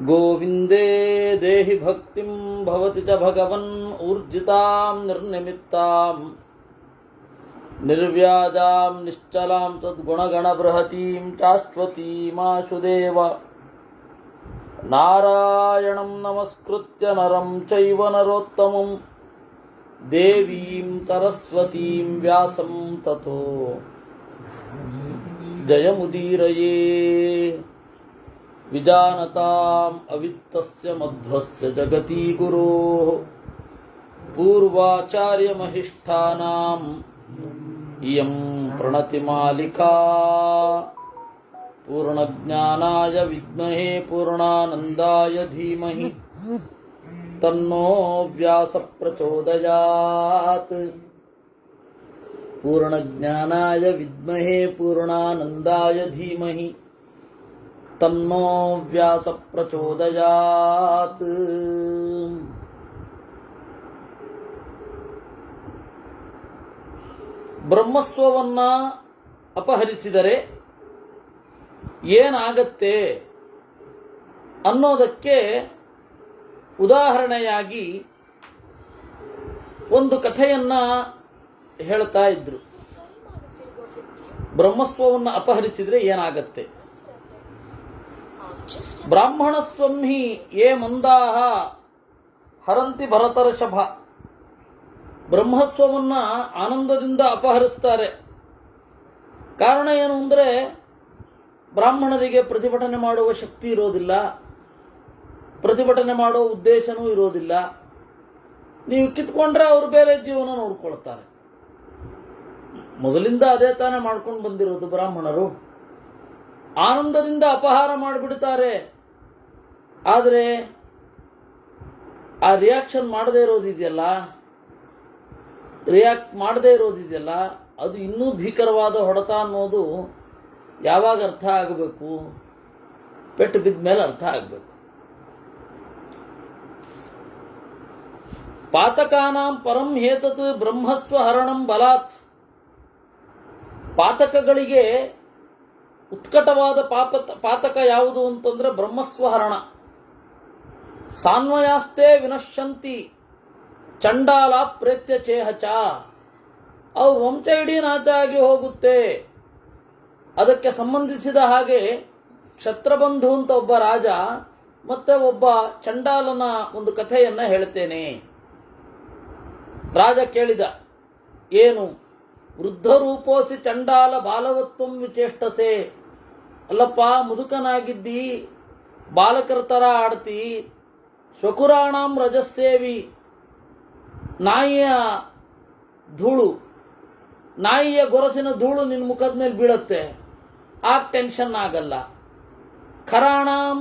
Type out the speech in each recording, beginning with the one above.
ಗೋವಿಂದೇ ದೇಹಿ ಭಕ್ತಿಂ ಭವತಿ ಚ ಭಗವನ್ ಊರ್ಜಿತಾಂ ನಿರ್ನಿಮಿತ್ತಾಂ ನಿರ್ವ್ಯಾಜಾಂ ನಿಶ್ಚಲಾಂ ತದ್ಗುಣಗಣ ಬೃಹತೀಂ ಶಾಶ್ವತೀಮಾಶುದೇವ ನಾರಾಯಣಂ ನಮಸ್ಕೃತ್ಯ ನರಂ ಚೈವ ನರೋತ್ತಮಂ ದೇವೀಂ ಸರಸ್ವತೀಂ ವ್ಯಾಸಂ ತಥೋ ಜಯಮುದೀರಯೇ ವಿಜಾನತಾಂ ಅವಿತ್ತಸ್ಯ ಮಧ್ವಸ್ಯ ಜಗತಿ ಗುರೋಃ ಪೂರ್ವಾಚಾರ್ಯಮಹಿಷ್ಠಾನಾಂ ಇಯಂ ಪ್ರಣತಿಮಾಲಿಕಾ ಪೂರ್ಣಜ್ಞಾನಾಯ ವಿದ್ಮಹೇ ಪೂರ್ಣಾನಂದಾಯ ಧೀಮಹಿ ತನ್ನೋ ವ್ಯಾಸ ಪ್ರಚೋದಯಾತ್. ಪೂರ್ಣಜ್ಞಾನಾಯ ವಿದ್ಮಹೇ ಪೂರ್ಣಾನಂದಾಯ ಧೀಮಹಿ ತನ್ನೋ ವ್ಯಾಸ ಪ್ರಚೋದಯಾತ್. ಬ್ರಹ್ಮಸ್ವವನ್ನ ಅಪಹರಿಸಿದರೆ ಏನಾಗತ್ತೆ ಅನ್ನೋದಕ್ಕೆ ಉದಾಹರಣೆಯಾಗಿ ಒಂದು ಕಥೆಯನ್ನ ಹೇಳ್ತಾ ಇದ್ರು. ಬ್ರಹ್ಮಸ್ವವನ್ನು ಅಪಹರಿಸಿದರೆ ಏನಾಗತ್ತೆ. ಬ್ರಾಹ್ಮಣಸ್ವಂ ಹಿ ಯೇ ಮಂದಾಹ ಹರಂತಿ ಭರತರ್ಷಭ. ಬ್ರಹ್ಮಸ್ವವನ್ನ ಆನಂದದಿಂದ ಅಪಹರಿಸ್ತಾರೆ. ಕಾರಣ ಏನು ಅಂದರೆ ಬ್ರಾಹ್ಮಣರಿಗೆ ಪ್ರತಿಭಟನೆ ಮಾಡುವ ಶಕ್ತಿ ಇರೋದಿಲ್ಲ, ಪ್ರತಿಭಟನೆ ಮಾಡುವ ಉದ್ದೇಶನೂ ಇರೋದಿಲ್ಲ. ನೀವು ಕಿತ್ಕೊಂಡ್ರೆ ಅವರು ಬೇರೆ ಜೀವನ ನೋಡ್ಕೊಳ್ತಾರೆ. ಮೊದಲಿಂದ ಅದೇ ತಾನೇ ಮಾಡ್ಕೊಂಡು ಬಂದಿರೋದು ಬ್ರಾಹ್ಮಣರು. ಆನಂದದಿಂದ ಅಪಹಾರ ಮಾಡಿಬಿಡ್ತಾರೆ. ಆದರೆ ಆ ರಿಯಾಕ್ಷನ್ ಮಾಡದೇ ಇರೋದಿದೆಯಲ್ಲ, ಅದು ಇನ್ನೂ ಭೀಕರವಾದ ಹೊಡೆತ ಅನ್ನೋದು ಯಾವಾಗ ಅರ್ಥ ಆಗಬೇಕು? ಪೆಟ್ಟು ಬಿದ್ದ ಮೇಲೆ ಅರ್ಥ ಆಗಬೇಕು. ಪಾತಕಾನಾಂ ಪರಂ ಹೇತತ್ ಬ್ರಹ್ಮಸ್ವ ಹರಣಂ ಬಲಾತ್. ಪಾತಕಗಳಿಗೆ ಉತ್ಕಟವಾದ ಪಾತಕ ಯಾವುದು ಅಂತಂದ್ರೆ ಬ್ರಹ್ಮಸ್ವಹರಣ. ಸಾನ್ವಯಾಸ್ತೆ ವಿನಶ್ಯಂತಿ ಚಂಡಾಲ ಪ್ರೇತ್ಯ ಚೇಹಚ. ಅವ್ರ ವಂಶ ಇಡೀ ನಾಶ ಆಗಿ ಹೋಗುತ್ತೆ. ಅದಕ್ಕೆ ಸಂಬಂಧಿಸಿದ ಹಾಗೆ ಕ್ಷತ್ರಬಂಧು ಅಂತ ಒಬ್ಬ ರಾಜ ಮತ್ತೆ ಒಬ್ಬ ಚಂಡಾಲನ ಒಂದು ಕಥೆಯನ್ನ ಹೇಳ್ತೇನೆ. ರಾಜ ಕೇಳಿದ, ಏನು? ವೃದ್ಧ ರೂಪೋಸಿ ಚಂಡಾಲ ಬಾಲವತ್ವಂ ವಿಚೇಷ್ಟಸೆ. ಅಲ್ಲಪ್ಪ, ಮುದುಕನಾಗಿದ್ದಿ, ಬಾಲಕರ ತರ ಆಡ್ತಿ, ಶ್ವಕುರಾಣಾಂ ರಜಸ್ಸೇವಿ. ನಾಯಿಯ ಗೊರಸಿನ ಧೂಳು ನಿನ್ನ ಮುಖದ ಮೇಲೆ ಬೀಳತ್ತೆ, ಆಗ ಟೆನ್ಷನ್ ಆಗಲ್ಲ. ಖರಾಣಾಂ,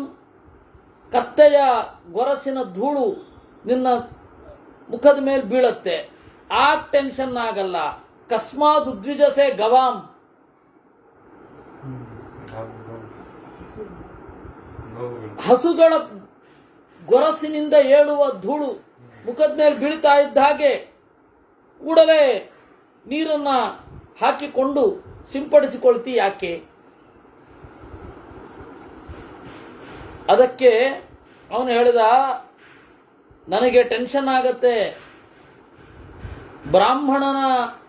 ಕತ್ತೆಯ ಗೊರಸಿನ ಧೂಳು ನಿನ್ನ ಮುಖದ ಮೇಲೆ ಬೀಳತ್ತೆ, ಆಗ ಟೆನ್ಷನ್ ಆಗಲ್ಲ. ಕಸ್ಮಾತ್ ಉದ್ವಿಜಸೆ ಗವಾಂ. ಹಸುಗಳ ಗೊರಸಿನಿಂದ ಏಳುವ ಧೂಳು ಮುಖದ ಮೇಲೆ ಬೀಳ್ತಾ ಇದ್ದ ಹಾಗೆ ಕೂಡಲೇ ನೀರನ್ನ ಹಾಕಿಕೊಂಡು ಸಿಂಪಡಿಸಿಕೊಳ್ತಿ ಯಾಕೆ? ಅದಕ್ಕೆ ಅವನು ಹೇಳಿದ, ನನಗೆ ಟೆನ್ಷನ್ ಆಗತ್ತೆ. ಬ್ರಾಹ್ಮಣನ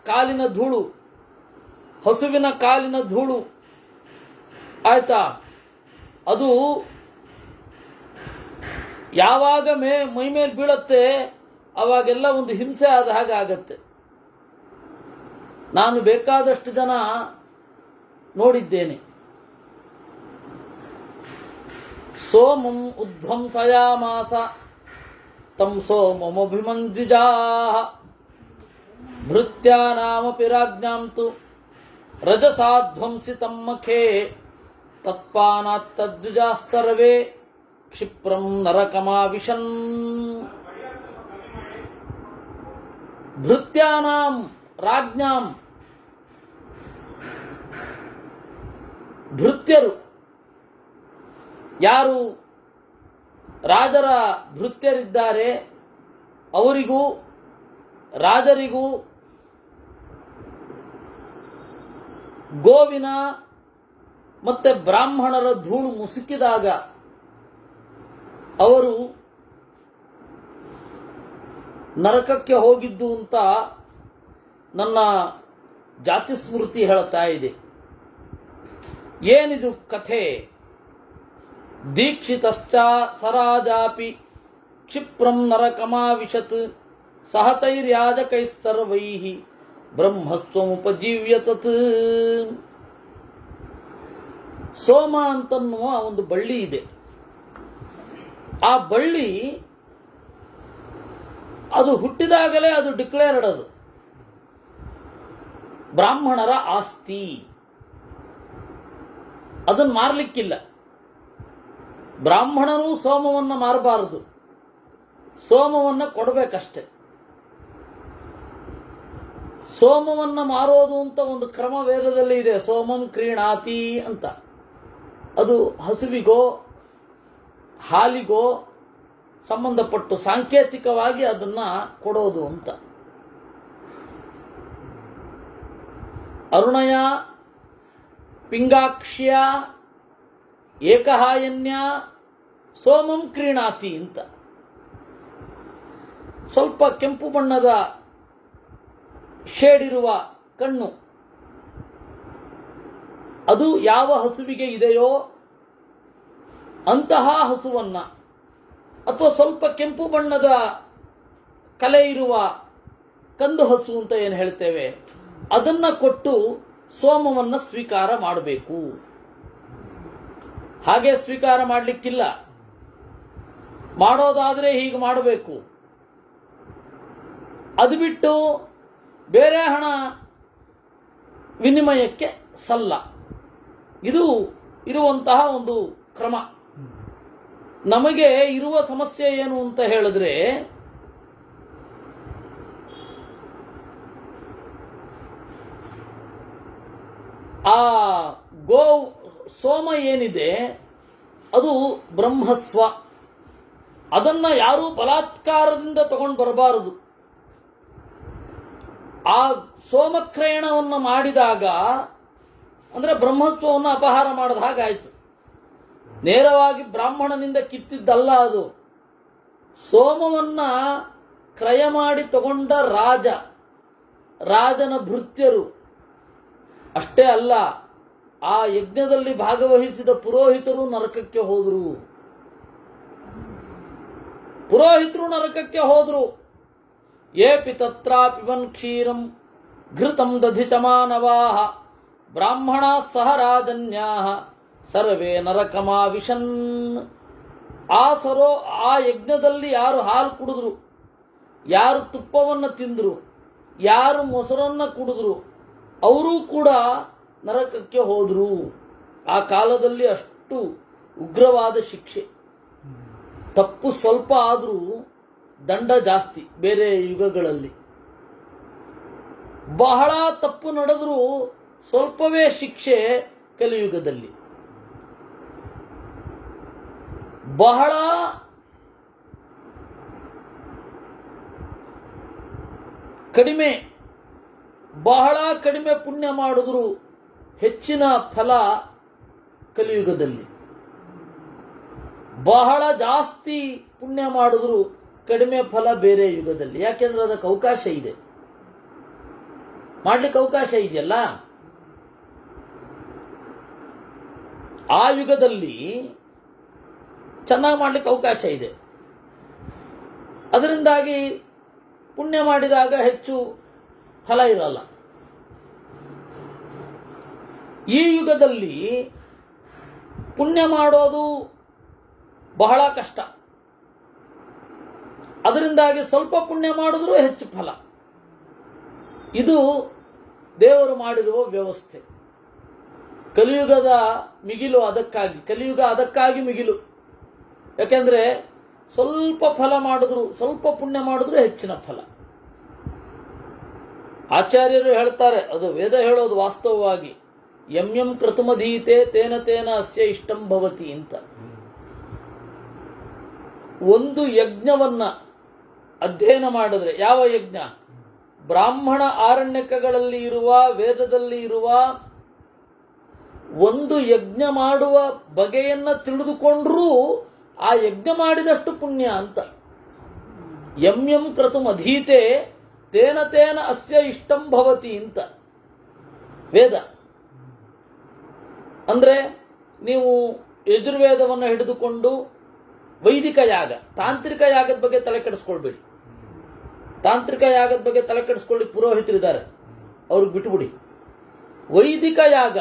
ಕಾಲಿನ ಧೂಳು, ಹಸುವಿನ ಕಾಲಿನ ಧೂಳು, ಆಯ್ತಾ, ಅದು ಯಾವಾಗ ಮೈ ಮೇಲೆ ಬೀಳತ್ತೆ ಅವಾಗೆಲ್ಲ ಒಂದು ಹಿಂಸೆ ಆದ ಹಾಗೆ ಆಗತ್ತೆ. ನಾನು ಬೇಕಾದಷ್ಟು ಜನ ನೋಡಿದ್ದೇನೆ. ಸೋಮಂ ಉದ್ಧ್ವಂಸಯಾಮಾಸ ತಂ ಸೋಮಮಭಿಮಂಜುಜಾಃ ಭೃತ್ಯಾನಾಮಪಿ ರಾಜ್ಞಾಂತು ರಜಸಾಧ್ವಂಸಿತಂ ಮಖೇ ತತ್ಪಾನಾತ್ ತದ್ವಿಜಾಃ ಸರ್ವೇ ಕ್ಷಿಪ್ರಂ ನರಕಮಾವಿಶನ್. ಭೃತ್ಯಾನಾಂ ರಾಜ್ಞಾಂ, ಭೃತ್ಯರು ಯಾರು ರಾಜರ ಭೃತ್ಯರಿದ್ದಾರೆ ಅವರಿಗೂ ರಾಜರಿಗೂ ಗೋವಿನ ಮತ್ತೆ ಬ್ರಾಹ್ಮಣರ ಧೂಳು ಮುಸುಕಿದಾಗ ಅವರು ನರಕಕ್ಕೆ ಹೋಗಿದ್ದು ಅಂತ ನನ್ನ ಜಾತಿ ಸ್ಮೃತಿ ಹೇಳ್ತಾ ಇದೆ. ಏನಿದು ಕಥೆ? ದೀಕ್ಷಿತಶ್ಚ ಸರಾಜಾಪಿ ಕ್ಷಿಪ್ರಂ ನರಕಮಾವಿಶತ್ ಸಹತೈರ್ಯಾಜಕೈಸ್ಸರ್ವೈಃ ಬ್ರಹ್ಮಸ್ವಮುಪಜೀವ್ಯತತ್. ಸೋಮ ಅಂತನ್ನುವ ಒಂದು ಬಳ್ಳಿ ಇದೆ. ಆ ಬಳ್ಳಿ ಅದು ಹುಟ್ಟಿದಾಗಲೇ ಅದು ಡಿಕ್ಲೇರ್ಡ್, ಅದು ಬ್ರಾಹ್ಮಣರ ಆಸ್ತಿ, ಅದನ್ನು ಮಾರಲಿಕ್ಕಿಲ್ಲ. ಬ್ರಾಹ್ಮಣರು ಸೋಮವನ್ನು ಮಾರಬಾರದು, ಸೋಮವನ್ನು ಕೊಡಬೇಕಷ್ಟೆ. ಸೋಮವನ್ನು ಮಾರೋದು ಅಂತ ಒಂದು ಕ್ರಮ ವೇದದಲ್ಲಿ ಇದೆ, ಸೋಮಂ ಕ್ರೀಣಾತಿ ಅಂತ. ಅದು ಹಸುವಿಗೋ ಹಾಲಿಗೋ ಸಂಬಂಧಪಟ್ಟು ಸಾಂಕೇತಿಕವಾಗಿ ಅದನ್ನ ಕೊಡೋದು ಅಂತ. ಅರುಣಯ ಪಿಂಗಾಕ್ಷ್ಯ ಏಕಹಾಯನ್ಯ ಸೋಮಂ ಕ್ರೀಣಾತಿ ಅಂತ. ಸ್ವಲ್ಪ ಕೆಂಪು ಬಣ್ಣದ ಶೇಡ್ ಇರುವ ಕಣ್ಣು, ಅದು ಯಾವ ಹಸುವಿಗೆ ಇದೆಯೋ ಅಂತಹ ಹಸುವನ್ನ, ಅಥವಾ ಸ್ವಲ್ಪ ಕೆಂಪು ಬಣ್ಣದ ಕಲೆ ಇರುವ ಕಂದು ಹಸು ಅಂತ ಏನು ಹೇಳ್ತೇವೆ, ಅದನ್ನ ಕೊಟ್ಟು ಸೋಮವನ್ನು ಸ್ವೀಕಾರ ಮಾಡಬೇಕು. ಹಾಗೆ ಸ್ವೀಕಾರ ಮಾಡಲಿಕ್ಕಿಲ್ಲ, ಮಾಡೋದಾದರೆ ಹೀಗೆ ಮಾಡಬೇಕು. ಅದು ಬಿಟ್ಟು ಬೇರೆ ಹಣ ವಿನಿಮಯಕ್ಕೆ ಸಲ್ಲ. ಇದು ಇರುವಂತಹ ಒಂದು ಕ್ರಮ. ನಮಗೆ ಇರುವ ಸಮಸ್ಯೆ ಏನು ಅಂತ ಹೇಳಿದ್ರೆ, ಆ ಗೋ ಸೋಮ ಏನಿದೆ ಅದು ಬ್ರಹ್ಮಸ್ವ. ಅದನ್ನ ಯಾರೂ ಬಲಾತ್ಕಾರದಿಂದ ತಗೊಂಡು ಬರಬಾರದು. ಆ ಸೋಮಕ್ರಯಣವನ್ನು ಮಾಡಿದಾಗ ಅಂದರೆ ಬ್ರಹ್ಮಸ್ವವನ್ನು ಅಪಹಾರ ಮಾಡಿದ ಹಾಗಾಯಿತು. ನೇರವಾಗಿ ಬ್ರಾಹ್ಮಣನಿಂದ ಕಿತ್ತಿದ್ದಲ್ಲ ಅದು. ಸೋಮವನ್ನ ಕ್ರಯ ಮಾಡಿ ತಗೊಂಡ ರಾಜನ ಭೃತ್ಯರು. ಅಷ್ಟೇ ಅಲ್ಲ, ಆ ಯಜ್ಞದಲ್ಲಿ ಭಾಗವಹಿಸಿದ ಪುರೋಹಿತರು ನರಕಕ್ಕೆ ಹೋದರು. ಏಪಿ ತತ್ರಾ ಪಿಬನ್ ಕ್ಷೀರಂ ಘೃತಂ ದಧಿತಮಾನವಾಹ ಬ್ರಾಹ್ಮಣಾ ಸಹ ರಾಜನ್ಯಾಹ ಸರ್ವೇ ನರಕಮಾವಿಶನ್. ಆ ಯಜ್ಞದಲ್ಲಿ ಯಾರು ಹಾಲು ಕುಡಿದ್ರು, ಯಾರು ತುಪ್ಪವನ್ನು ತಿಂದರು, ಯಾರು ಮೊಸರನ್ನು ಕುಡಿದ್ರು, ಅವರೂ ಕೂಡ ನರಕಕ್ಕೆ ಹೋದರು. ಆ ಕಾಲದಲ್ಲಿ ಅಷ್ಟು ಉಗ್ರವಾದ ಶಿಕ್ಷೆ. ತಪ್ಪು ಸ್ವಲ್ಪ ಆದರೂ ದಂಡ ಜಾಸ್ತಿ. ಬೇರೆ ಯುಗಗಳಲ್ಲಿ ಬಹಳ ತಪ್ಪು ನಡೆದರೂ ಸ್ವಲ್ಪವೇ ಶಿಕ್ಷೆ. ಕಲಿಯುಗದಲ್ಲಿ ಬಹಳ ಕಡಿಮೆ ಪುಣ್ಯ ಮಾಡಿದ್ರು ಹೆಚ್ಚಿನ ಫಲ ಕಲಿಯುಗದಲ್ಲಿ. ಬಹಳ ಜಾಸ್ತಿ ಪುಣ್ಯ ಮಾಡಿದ್ರು ಕಡಿಮೆ ಫಲ ಬೇರೆ ಯುಗದಲ್ಲಿ. ಯಾಕೆಂದ್ರೆ ಅದಕ್ಕೆ ಅವಕಾಶ ಇದೆ, ಮಾಡ್ಲಿಕ್ಕೆ ಅವಕಾಶ ಇದೆಯಲ್ಲ. ಆ ಯುಗದಲ್ಲಿ ಚೆನ್ನಾಗಿ ಮಾಡ್ಲಿಕ್ಕೆ ಅವಕಾಶ ಇದೆ. ಅದರಿಂದಾಗಿ ಪುಣ್ಯ ಮಾಡಿದಾಗ ಹೆಚ್ಚು ಫಲ ಇರಲ್ಲ. ಈ ಯುಗದಲ್ಲಿ ಪುಣ್ಯ ಮಾಡೋದು ಬಹಳ ಕಷ್ಟ. ಅದರಿಂದಾಗಿ ಸ್ವಲ್ಪ ಪುಣ್ಯ ಮಾಡಿದ್ರೂ ಹೆಚ್ಚು ಫಲ. ಇದು ದೇವರು ಮಾಡಿರುವ ವ್ಯವಸ್ಥೆ. ಕಲಿಯುಗದ ಮಿಗಿಲು ಅದಕ್ಕಾಗಿ, ಕಲಿಯುಗ ಅದಕ್ಕಾಗಿ ಮಿಗಿಲು. ಯಾಕೆಂದ್ರೆ ಸ್ವಲ್ಪ ಫಲ ಮಾಡಿದ್ರು, ಸ್ವಲ್ಪ ಪುಣ್ಯ ಮಾಡಿದ್ರು ಹೆಚ್ಚಿನ ಫಲ. ಆಚಾರ್ಯರು ಹೇಳ್ತಾರೆ, ಅದು ವೇದ ಹೇಳೋದು ವಾಸ್ತವವಾಗಿ, ಯಂ ಕೃತುಮಧೀತೆ ತೇನ ತೇನ ಅಸ್ಯ ಇಷ್ಟಂ ಭವತಿ ಅಂತ. ಒಂದು ಯಜ್ಞವನ್ನ ಅಧ್ಯಯನ ಮಾಡಿದ್ರೆ, ಯಾವ ಯಜ್ಞ? ಬ್ರಾಹ್ಮಣ ಆರಣ್ಯಕಗಳಲ್ಲಿ ಇರುವ, ವೇದದಲ್ಲಿ ಇರುವ ಒಂದು ಯಜ್ಞ ಮಾಡುವ ಬಗೆಯನ್ನ ತಿಳಿದುಕೊಂಡ್ರೂ ಆ ಯಜ್ಞ ಮಾಡಿದಷ್ಟು ಪುಣ್ಯ ಅಂತ. ಯಂ ಯಂ ಕ್ರತುಂ ಅಧೀತೆ ತೇನ ತೇನ ಅಸ್ಯ ಇಷ್ಟಂ ಭವತಿ ಅಂತ ವೇದ. ಅಂದರೆ ನೀವು ಯಜುರ್ವೇದವನ್ನು ಹಿಡಿದುಕೊಂಡು ವೈದಿಕ ಯಾಗ, ತಾಂತ್ರಿಕ ಯಾಗದ ಬಗ್ಗೆ ತಲೆ ಕೆಡಿಸ್ಕೊಳ್ಬೇಡಿ. ತಾಂತ್ರಿಕ ಯಾಗದ ಬಗ್ಗೆ ತಲೆ ಕೆಡಿಸ್ಕೊಳ್ಳಿ ಪುರೋಹಿತರಿದ್ದಾರೆ, ಅವ್ರಿಗೆ ಬಿಟ್ಟುಬಿಡಿ. ವೈದಿಕ ಯಾಗ,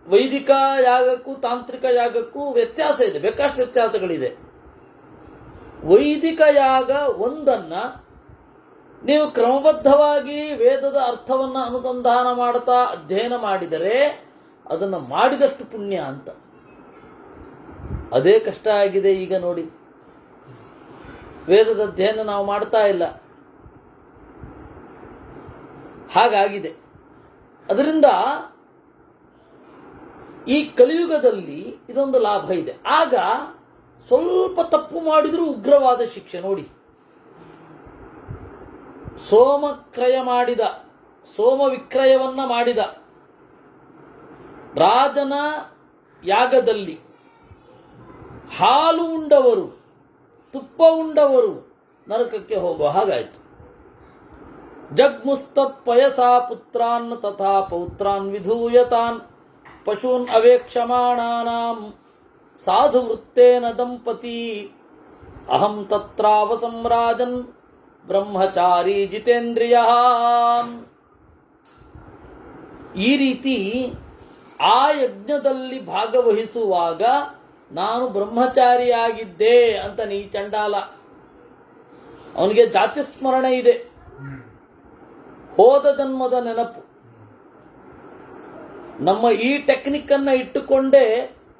ವೈದಿಕ ಯಾಗಕ್ಕೂ ತಾಂತ್ರಿಕ ಯಾಗಕ್ಕೂ ವ್ಯತ್ಯಾಸ ಇದೆ, ಬೇಕಾಷ್ಟು ವ್ಯತ್ಯಾಸಗಳಿದೆ. ವೈದಿಕ ಯಾಗ ಒಂದನ್ನ ನೀವು ಕ್ರಮಬದ್ಧವಾಗಿ ವೇದದ ಅರ್ಥವನ್ನು ಅನುಸಂಧಾನ ಮಾಡ್ತಾ ಅಧ್ಯಯನ ಮಾಡಿದರೆ ಅದನ್ನು ಮಾಡಿದಷ್ಟು ಪುಣ್ಯ ಅಂತ. ಅದೇ ಕಷ್ಟ ಆಗಿದೆ ಈಗ ನೋಡಿ. ವೇದದ ಅಧ್ಯಯನ ನಾವು ಮಾಡ್ತಾ ಇಲ್ಲ, ಹಾಗಾಗಿದೆ. ಅದರಿಂದ ಈ ಕಲಿಯುಗದಲ್ಲಿ ಇದೊಂದು ಲಾಭ ಇದೆ. ಆಗ ಸ್ವಲ್ಪ ತಪ್ಪು ಮಾಡಿದರೂ ಉಗ್ರವಾದ ಶಿಕ್ಷೆ. ನೋಡಿ, ಸೋಮ ವಿಕ್ರಯವನ್ನ ಮಾಡಿದ ರಾಜನ ಯಾಗದಲ್ಲಿ ಹಾಲು ಉಂಡವರು, ತುಪ್ಪ ಉಂಡವರು ನರಕಕ್ಕೆ ಹೋಗುವ ಹಾಗಾಯಿತು. ಜಗ್ಮುಸ್ತತ್ ಪಯಸಾ ಪುತ್ರಾನ್ ತಥಾ ಪೌತ್ರಾನ್ ವಿಧೂಯತಾನ್ ಪಶೂನ್ ಅವೇಕ್ಷಮಾಣಾನಾಂ ಸಾಧು ವೃತ್ತೇನ ದಂಪತಿ ಅಹಂ ತತ್ರಾವಸಂ ರಾಜನ್ ಬ್ರಹ್ಮಚಾರಿ ಜಿತೇಂದ್ರಿಯ. ಈ ರೀತಿ ಆ ಯಜ್ಞದಲ್ಲಿ ಭಾಗವಹಿಸುವಾಗ ನಾನು ಬ್ರಹ್ಮಚಾರಿಯಾಗಿದ್ದೆ ಅಂತ ನೀ ಚಂಡಾಲ. ಅವನಿಗೆ ಜಾತಿ ಸ್ಮರಣೆ ಇದೆ, ಹೋದ ಜನ್ಮದ ನೆನಪು. ನಮ್ಮ ಈ ಟೆಕ್ನಿಕ್ ಅನ್ನ ಇಟ್ಟುಕೊಂಡೇ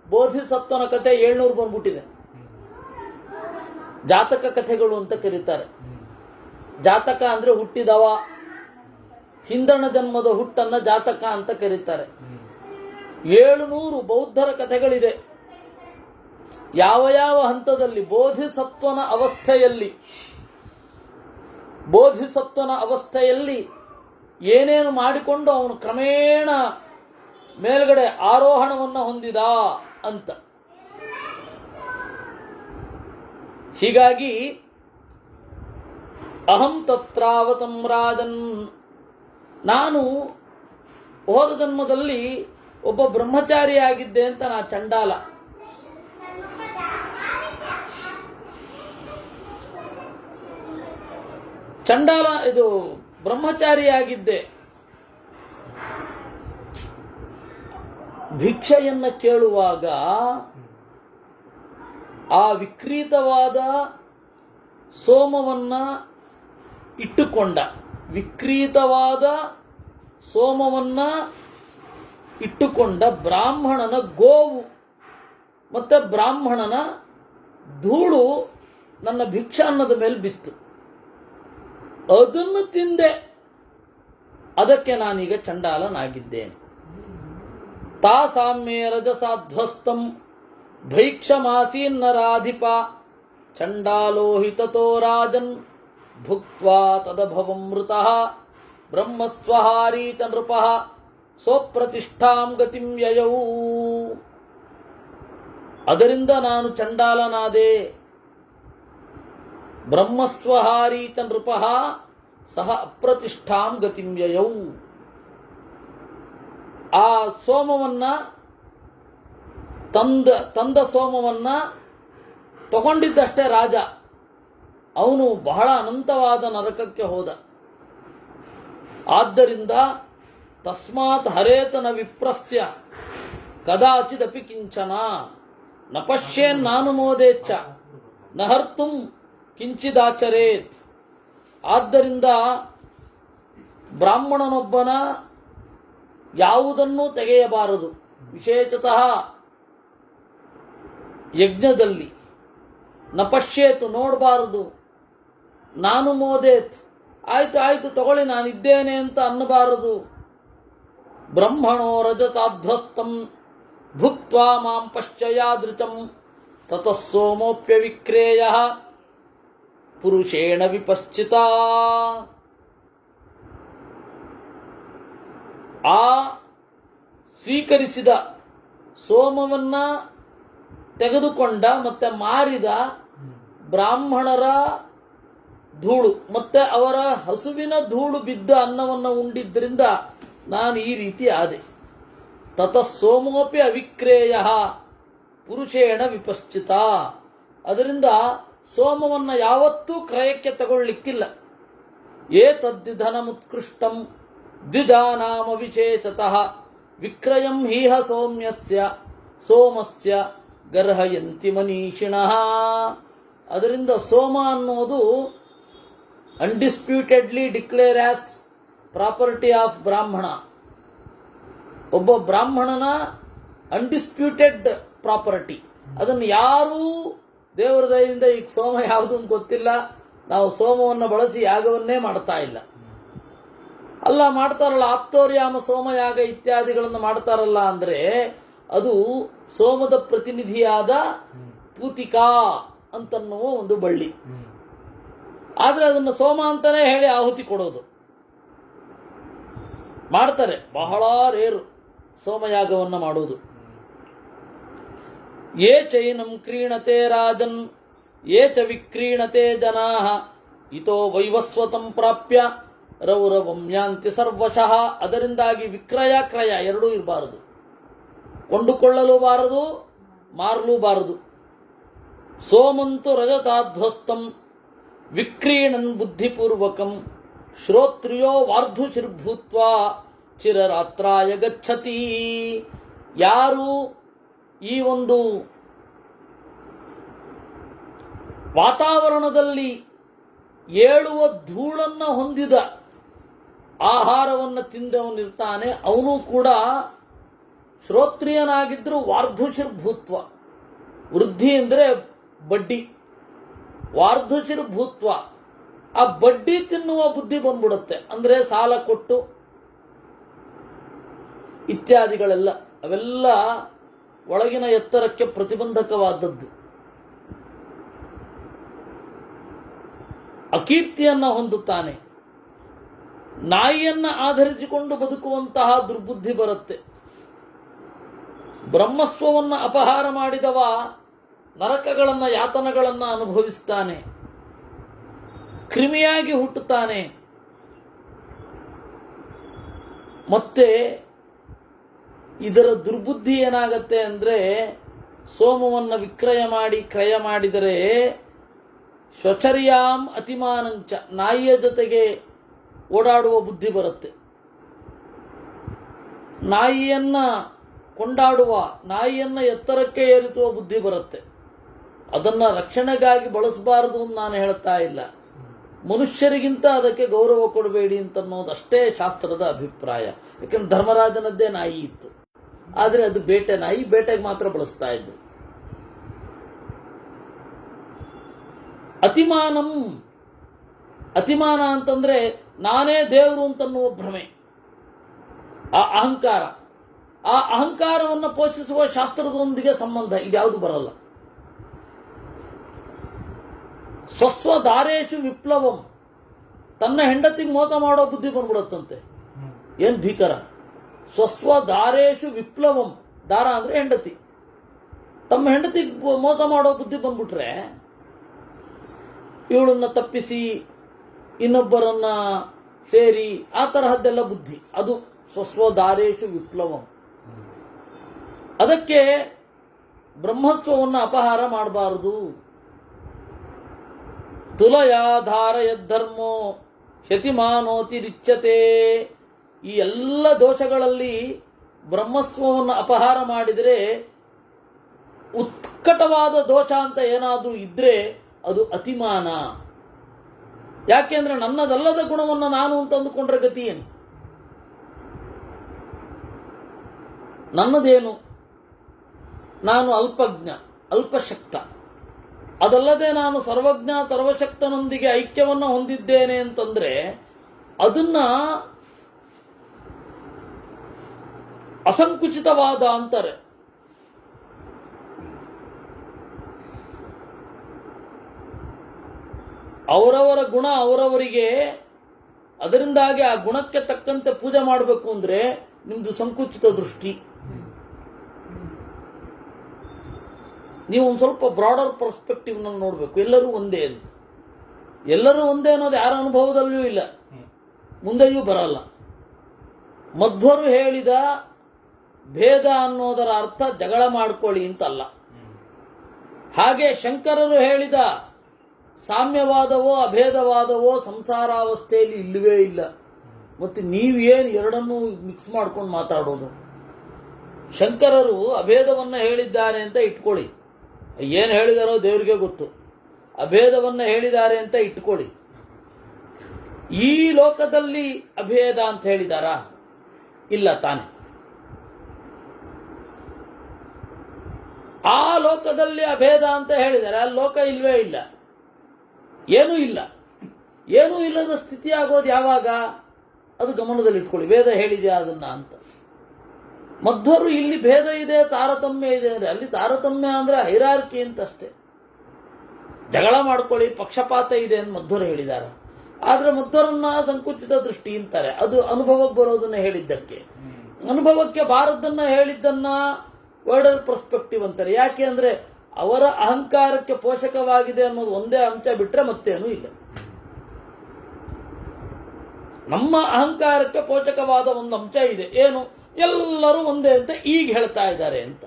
ಬೋಧಿಸತ್ವನ ಕಥೆ 700 ಬಂದ್ಬಿಟ್ಟಿದೆ. ಜಾತಕ ಕಥೆಗಳು ಅಂತ ಕರೀತಾರೆ. ಜಾತಕ ಅಂದ್ರೆ ಹುಟ್ಟಿದವ, ಹಿಂದಣ ಜನ್ಮದ ಹುಟ್ಟನ್ನ ಜಾತಕ ಅಂತ ಕರೀತಾರೆ. 700 ಬೌದ್ಧರ ಕಥೆಗಳಿದೆ. ಯಾವ ಯಾವ ಹಂತದಲ್ಲಿ ಬೋಧಿಸತ್ವನ ಅವಸ್ಥೆಯಲ್ಲಿ ಏನೇನು ಮಾಡಿಕೊಂಡು ಅವನು ಕ್ರಮೇಣ ಮೇಲ್ಗಡೆ ಆರೋಹಣವನ್ನು ಹೊಂದಿದ ಅಂತ. ಹೀಗಾಗಿ ಅಹಂ ತತ್ರಾವತಂ ರಾಜನ್, ನಾನು ಹೋದ ಜನ್ಮದಲ್ಲಿ ಒಬ್ಬ ಬ್ರಹ್ಮಚಾರಿಯಾಗಿದ್ದೆ ಅಂತ ನಾ ಚಂಡಾಲ. ಇದು ಬ್ರಹ್ಮಚಾರಿಯಾಗಿದ್ದೆ. ಭಿಕ್ಷೆಯನ್ನ ಕೇಳುವಾಗ ಆ ವಿಕ್ರೀತವಾದ ಸೋಮವನ್ನ ಇಟ್ಟುಕೊಂಡ ಬ್ರಾಹ್ಮಣನ ಗೋವು ಮತ್ತೆ ಬ್ರಾಹ್ಮಣನ ಧೂಳು ನನ್ನ ಭಿಕ್ಷಾನ್ನದ ಮೇಲೆ ಬಿತ್ತು. ಅದನ್ನು ತಿಂದೆ, ಅದಕ್ಕೆ ನಾನೀಗ ಚಂಡಾಲನಾಗಿದ್ದೇನೆ. ತಾಸಾಮ್ಯೇ ರಜಸಾಧ್ವಸ್ತಂ ಭೈಕ್ಷಮಾಸೀನ್ನರಾಧಿಪ ಚಂಡಾಲೋಹಿತೋ ರಾಜನ್ ಭುಕ್ತ್ವಾ ತದಭವಂ ಮೃತಃ ಬ್ರಹ್ಮಸ್ವಹಾರೀತ ನೃಪಃ ಸ್ವಪ್ರತಿಷ್ಠಾಂ ಗತಿಂ ಯಯೌ. ಅದರಿಂದ ನಾನು ಚಂಡಾಲನಾದೆ. ಬ್ರಹ್ಮಸ್ವಹಾರೀತ ನೃಪಃ ಸಹ ಅಪ್ರತಿಷ್ಠಾಂ ಗತಿಂ ಯಯೌ. ಆ ಸೋಮವನ್ನ ತಂದ ಸೋಮವನ್ನ ತಗೊಂಡಿದ್ದಷ್ಟೇ ರಾಜ, ಅವನು ಬಹಳ ಅನಂತವಾದ ನರಕಕ್ಕೆ ಹೋದ. ಆದ್ದರಿಂದ ತಸ್ಮಾತ್ ಹರೇತನ ವಿಪ್ರಸ್ಯ ಕದಾಚಿದಪಿ ಕಿಂಚನ ನ ಪಶ್ಯೇನ್ ನಾನು ಮೋದೇಚ್ಛ ನ ಹರ್ತುಂ ಕಿಂಚಿದಾಚರೇತ್. ಆದ್ದರಿಂದ ಬ್ರಾಹ್ಮಣನೊಬ್ಬನ ಯಾವುದನ್ನೂ ತೆಗೆಯಬಾರದು. ವಿಶೇಷತಃ ಯಜ್ಞದಲ್ಲಿ ನ ಪಶ್ಯೇತು, ನೋಡಬಾರದು. ನಾನು ಮೋದೇತ್, ಆಯ್ತು ತಗೊಳ್ಳಿ ನಾನಿದ್ದೇನೆ ಅಂತ ಅನ್ನಬಾರದು. ಬ್ರಹ್ಮಣೋ ರಜತಾಧ್ವಸ್ತಂ ಭುಕ್ತ್ವಾ ಮಾಂ ಪಶ್ಚಯಾದೃತಂ ತತಃ ಸೋಮೋಪ್ಯ ವಿಕ್ರೇಯ ಪುರುಷೇಣ ವಿಪಶ್ಚಿತ. ಆ ಸ್ವೀಕರಿಸಿದ ಸೋಮವನ್ನ ತೆಗೆದುಕೊಂಡ ಮತ್ತೆ ಮಾರಿದ ಬ್ರಾಹ್ಮಣರ ಧೂಳು ಮತ್ತೆ ಅವರ ಹಸುವಿನ ಧೂಳು ಬಿದ್ದ ಅನ್ನವನ್ನು ಉಂಡಿದ್ದರಿಂದ ನಾನು ಈ ರೀತಿ ಆದೆ. ತತಃ ಸೋಮೋಪಿ ಅವಿಕ್ರೇಯ ಪುರುಷೇಣ ವಿಪಶ್ಚಿತ. ಅದರಿಂದ ಸೋಮವನ್ನು ಯಾವತ್ತೂ ಕ್ರಯಕ್ಕೆ ತಗೊಳ್ಳಿಕ್ಕಿಲ್ಲ. ಏತದ್ದಿಧನಮುತ್ಕೃಷ್ಟಂ ದ್ವಿಜಾನಾಮ ವಿಶೇಷತಃ ವಿಕ್ರಯಂ ಹೀಹ ಸೋಮಸ್ಯ ಗರ್ಹಯಂತಿ ಮನೀಷಿಣಃ. ಅದರಿಂದ ಸೋಮ ಅನ್ನೋದು ಅನ್ಡಿಸ್ಪ್ಯೂಟೆಡ್ಲಿ ಡಿಕ್ಲೇರ್ ಆಸ್ ಪ್ರಾಪರ್ಟಿ ಆಫ್ ಬ್ರಾಹ್ಮಣ. ಒಬ್ಬ ಬ್ರಾಹ್ಮಣನ ಅನ್ಡಿಸ್ಪ್ಯೂಟೆಡ್ ಪ್ರಾಪರ್ಟಿ. ಅದನ್ನು ಯಾರೂ ದೇವರ ದಯೆಯಿಂದ ಈಗ ಸೋಮ ಯಾವುದು ಅಂತ ಗೊತ್ತಿಲ್ಲ, ನಾವು ಸೋಮವನ್ನು ಬಳಸಿ ಯಾಗವನ್ನೇ ಮಾಡ್ತಾ ಇಲ್ಲ. ಅಲ್ಲ ಮಾಡ್ತಾರಲ್ಲ, ಆಪ್ತೋರ್ಯಾಮ ಸೋಮಯಾಗ ಇತ್ಯಾದಿಗಳನ್ನು ಮಾಡ್ತಾರಲ್ಲ, ಅಂದರೆ ಅದು ಸೋಮದ ಪ್ರತಿನಿಧಿಯಾದ ಪೂತಿಕಾ ಅಂತನ್ನುವ ಒಂದು ಬಳ್ಳಿ. ಆದರೆ ಅದನ್ನು ಸೋಮ ಅಂತಾನೆ ಹೇಳಿ ಆಹುತಿ ಕೊಡೋದು ಮಾಡ್ತಾರೆ. ಬಹಳ ರೇರು ಸೋಮಯಾಗವನ್ನು ಮಾಡುವುದು. ಯೇ ಚೈನಂ ಕ್ರೀಣತೆ ರಾಜನ್ ಯೇ ಚ ವಿಕ್ರೀಣತೆ ಜನಾಃ ಇತೋ ವೈವಸ್ವತಂ ಪ್ರಾಪ್ಯ ರೌರವಂ ಯಾಂತಿ ಸರ್ವಶಃ. ಅದರಿಂದಾಗಿ ವಿಕ್ರಯ ಕ್ರಯ ಎರಡೂ ಇರಬಾರದು. ಕೊಂಡುಕೊಳ್ಳಲು ಬಾರದು, ಮಾರಲೂಬಾರದು. ಸೋಮಂತು ರಜತಾಧ್ವಸ್ತಂ ವಿಕ್ರೀಣನ್ ಬುದ್ಧಿಪೂರ್ವಕಂ ಶ್ರೋತ್ರಿಯೋ ವಾರ್ಧುಶಿರ್ಭೂತ್ವ ಚಿರರಾತ್ರಾಯ ಗಚ್ಚತಿ. ಯಾರು ಈ ಒಂದು ವಾತಾವರಣದಲ್ಲಿ ಏಳುವ ಧೂಳನ್ನು ಹೊಂದಿದ ಆಹಾರವನ್ನು ತಿಂದವನಿರ್ತಾನೆ, ಅವನು ಕೂಡ ಶ್ರೋತ್ರಿಯನಾಗಿದ್ದರೂ ವಾರ್ಧುಶಿರ್ಭೂತ್ವ. ವೃದ್ಧಿ ಅಂದರೆ ಬಡ್ಡಿ, ವಾರ್ಧುಶಿರ್ಭೂತ್ವ. ಆ ಬಡ್ಡಿ ತಿನ್ನುವ ಬುದ್ಧಿ ಬಂದ್ಬಿಡುತ್ತೆ. ಅಂದರೆ ಸಾಲ ಕೊಟ್ಟು ಇತ್ಯಾದಿಗಳೆಲ್ಲ, ಅವೆಲ್ಲ ಒಳಗಿನ ಎತ್ತರಕ್ಕೆ ಪ್ರತಿಬಂಧಕವಾದದ್ದು. ಅಕೀರ್ತಿಯನ್ನು ಹೊಂದುತ್ತಾನೆ. ನಾಯಿಯನ್ನ ಆಧರಿಸಿಕೊಂಡು ಬದುಕುವಂತಹ ದುರ್ಬುದ್ಧಿ ಬರುತ್ತೆ. ಬ್ರಹ್ಮಸ್ವವನ್ನು ಅಪಹಾರ ಮಾಡಿದವ ನರಕಗಳನ್ನು, ಯಾತನಗಳನ್ನು ಅನುಭವಿಸ್ತಾನೆ. ಕ್ರಿಮಿಯಾಗಿ ಹುಟ್ಟುತ್ತಾನೆ. ಮತ್ತೆ ಇದರ ದುರ್ಬುದ್ಧಿ ಏನಾಗತ್ತೆ ಅಂದರೆ, ಸೋಮವನ್ನು ವಿಕ್ರಯ ಮಾಡಿ ಕ್ರಯ ಮಾಡಿದರೆ ಶ್ವಚರ್ಯಾಂ ಅತಿಮಾನಂಚ, ನಾಯಿಯ ಜೊತೆಗೆ ಓಡಾಡುವ ಬುದ್ಧಿ ಬರುತ್ತೆ. ನಾಯಿಯನ್ನ ಕೊಂಡಾಡುವ, ನಾಯಿಯನ್ನ ಎತ್ತರಕ್ಕೆ ಏರಿಸುವ ಬುದ್ಧಿ ಬರುತ್ತೆ. ಅದನ್ನು ರಕ್ಷಣೆಗಾಗಿ ಬಳಸಬಾರದು ಅಂತ ನಾನು ಹೇಳ್ತಾ ಇಲ್ಲ. ಮನುಷ್ಯರಿಗಿಂತ ಅದಕ್ಕೆ ಗೌರವ ಕೊಡಬೇಡಿ ಅಂತನ್ನೋದಷ್ಟೇ ಶಾಸ್ತ್ರದ ಅಭಿಪ್ರಾಯ. ಯಾಕಂದ್ರೆ ಧರ್ಮರಾಜನದ್ದೇ ನಾಯಿ ಇತ್ತು, ಆದರೆ ಅದು ಬೇಟೆ ನಾಯಿ, ಬೇಟೆಗೆ ಮಾತ್ರ ಬಳಸ್ತಾ ಇದ್ರು. ಅತಿಮಾನ ಅಂತಂದ್ರೆ ನಾನೇ ದೇವರು ಅಂತನ್ನುವ ಭ್ರಮೆ, ಆ ಅಹಂಕಾರ. ಆ ಅಹಂಕಾರವನ್ನು ಪೋಷಿಸುವ ಶಾಸ್ತ್ರದೊಂದಿಗೆ ಸಂಬಂಧ ಇದ್ಯಾವುದು ಬರಲ್ಲ. ಸ್ವಸ್ವದಾರೇಶು ವಿಪ್ಲವಂ, ತನ್ನ ಹೆಂಡತಿಗೆ ಮೋಸ ಮಾಡೋ ಬುದ್ಧಿ ಬಂದ್ಬಿಡತ್ತಂತೆ. ಏನ್ ಭೀಕರ! ಸ್ವಸ್ವದಾರೇಶು ವಿಪ್ಲವಂ, ದಾರ ಅಂದ್ರೆ ಹೆಂಡತಿ. ತಮ್ಮ ಹೆಂಡತಿಗೆ ಮೋಸ ಮಾಡೋ ಬುದ್ಧಿ ಬಂದ್ಬಿಟ್ರೆ ಇವಳನ್ನ ತಪ್ಪಿಸಿ ಇನ್ನೊಬ್ಬರನ್ನ ಸೇರಿ ಆ ತರಹದ್ದೆಲ್ಲ ಬುದ್ಧಿ, ಅದು ಸ್ವಸ್ವದಾರೇಶು ವಿಪ್ಲವಂ. ಅದಕ್ಕೆ ಬ್ರಹ್ಮತ್ವವನ್ನು ಅಪಹಾರ ಮಾಡಬಾರದು. ತುಲಯಾಧಾರಯದ್ಧರ್ಮೋ ಶತಿಮಾನೋತಿರಿಚ್ಯತೆ. ಈ ಎಲ್ಲ ದೋಷಗಳಲ್ಲಿ ಬ್ರಹ್ಮಸ್ವವನ್ನು ಅಪಹಾರ ಮಾಡಿದರೆ, ಉತ್ಕಟವಾದ ದೋಷ ಅಂತ ಏನಾದರೂ ಇದ್ರೆ ಅದು ಅತಿಮಾನ. ಯಾಕೆಂದ್ರೆ ನನ್ನದಲ್ಲದ ಗುಣವನ್ನು ನಾನು ಅಂತ ಅಂದುಕೊಂಡ್ರೆ ಗತಿ ಏನು? ನನ್ನದೇನು? ನಾನು ಅಲ್ಪಜ್ಞ, ಅಲ್ಪಶಕ್ತ. ಅದಲ್ಲದೆ ನಾನು ಸರ್ವಜ್ಞ ಸರ್ವಶಕ್ತನೊಂದಿಗೆ ಐಕ್ಯವನ್ನು ಹೊಂದಿದ್ದೇನೆ ಅಂತಂದ್ರೆ ಅದನ್ನ ಅಸಂಕುಚಿತವಾದ ಅಂತಾರೆ. ಅವರವರ ಗುಣ ಅವರವರಿಗೆ, ಅದರಿಂದಾಗಿ ಆ ಗುಣಕ್ಕೆ ತಕ್ಕಂತೆ ಪೂಜೆ ಮಾಡಬೇಕು ಅಂದ್ರೆ ನಿಮ್ದು ಸಂಕುಚಿತ ದೃಷ್ಟಿ. ನೀವು ಒಂದು ಸ್ವಲ್ಪ ಬ್ರಾಡರ್ ಪರ್ಸ್ಪೆಕ್ಟಿವ್ನಲ್ಲಿ ನೋಡಬೇಕು. ಎಲ್ಲರೂ ಒಂದೇ ಅಂತ, ಎಲ್ಲರೂ ಒಂದೇ ಅನ್ನೋದು ಯಾರ ಅನುಭವದಲ್ಲಿಯೂ ಇಲ್ಲ, ಮುಂದೆಯೂ ಬರಲ್ಲ. ಮಧ್ವರು ಹೇಳಿದ ಭೇದ ಅನ್ನೋದರ ಅರ್ಥ ಜಗಳ ಮಾಡ್ಕೊಳ್ಳಿ ಅಂತಲ್ಲ. ಹಾಗೆ ಶಂಕರರು ಹೇಳಿದ ಸಾಮ್ಯವಾದವೋ ಅಭೇದವಾದವೋ ಸಂಸಾರಾವಸ್ಥೆಯಲ್ಲಿ ಇಲ್ಲವೇ ಇಲ್ಲ. ಮತ್ತು ನೀವೇನು ಎರಡನ್ನೂ ಮಿಕ್ಸ್ ಮಾಡ್ಕೊಂಡು ಮಾತಾಡೋದು? ಶಂಕರರು ಅಭೇದವನ್ನು ಹೇಳಿದ್ದಾರೆ ಅಂತ ಇಟ್ಕೊಳ್ಳಿ, ಏನು ಹೇಳಿದಾರೋ ದೇವರಿಗೆ ಗೊತ್ತು. ಅಭೇದವನ್ನು ಹೇಳಿದ್ದಾರೆ ಅಂತ ಇಟ್ಕೊಳ್ಳಿ. ಈ ಲೋಕದಲ್ಲಿ ಅಭೇದ ಅಂತ ಹೇಳಿದಾರಾ? ಇಲ್ಲ ತಾನೆ. ಆ ಲೋಕದಲ್ಲಿ ಅಭೇದ ಅಂತ ಹೇಳಿದರೆ ಆ ಲೋಕ ಇಲ್ವೇ ಇಲ್ಲ, ಏನೂ ಇಲ್ಲ. ಏನೂ ಇಲ್ಲದ ಸ್ಥಿತಿ ಆಗೋದು ಯಾವಾಗ? ಅದು ಗಮನದಲ್ಲಿಟ್ಕೊಳ್ಳಿ. ವೇದ ಹೇಳಿದೆ ಅದನ್ನ ಅಂತ. ಮಧ್ವರು ಇಲ್ಲಿ ಭೇದ ಇದೆ, ತಾರತಮ್ಯ ಇದೆ ಅಂದರೆ ಅಲ್ಲಿ ತಾರತಮ್ಯ ಅಂದರೆ ಹೈರಾರ್ಕಿ ಅಂತಷ್ಟೇ. ಜಗಳ ಮಾಡ್ಕೊಳ್ಳಿ, ಪಕ್ಷಪಾತ ಇದೆ ಅಂತ ಮಧ್ವರು ಹೇಳಿದ್ದಾರೆ. ಆದರೆ ಮಧ್ವರನ್ನ ಸಂಕುಚಿತ ದೃಷ್ಟಿ ಅಂತಾರೆ. ಅದು ಅನುಭವಕ್ಕೆ ಬರೋದನ್ನ ಹೇಳಿದ್ದಕ್ಕೆ. ಅನುಭವಕ್ಕೆ ಬಾರದ್ದನ್ನ ಹೇಳಿದ್ದನ್ನ ವರ್ಡರ್ ಪರ್ಸ್ಪೆಕ್ಟಿವ್ ಅಂತಾರೆ. ಯಾಕೆ ಅಂದರೆ ಅವರ ಅಹಂಕಾರಕ್ಕೆ ಪೋಷಕವಾಗಿದೆ ಅನ್ನೋದು ಒಂದೇ ಅಂಶ ಬಿಟ್ಟರೆ ಮತ್ತೇನೂ ಇಲ್ಲ. ನಮ್ಮ ಅಹಂಕಾರಕ್ಕೆ ಪೋಷಕವಾದ ಒಂದು ಅಂಶ ಇದೆ. ಏನು? ಎಲ್ಲರೂ ಒಂದೇ ಅಂತ ಈಗ ಹೇಳ್ತಾ ಇದ್ದಾರೆ ಅಂತ.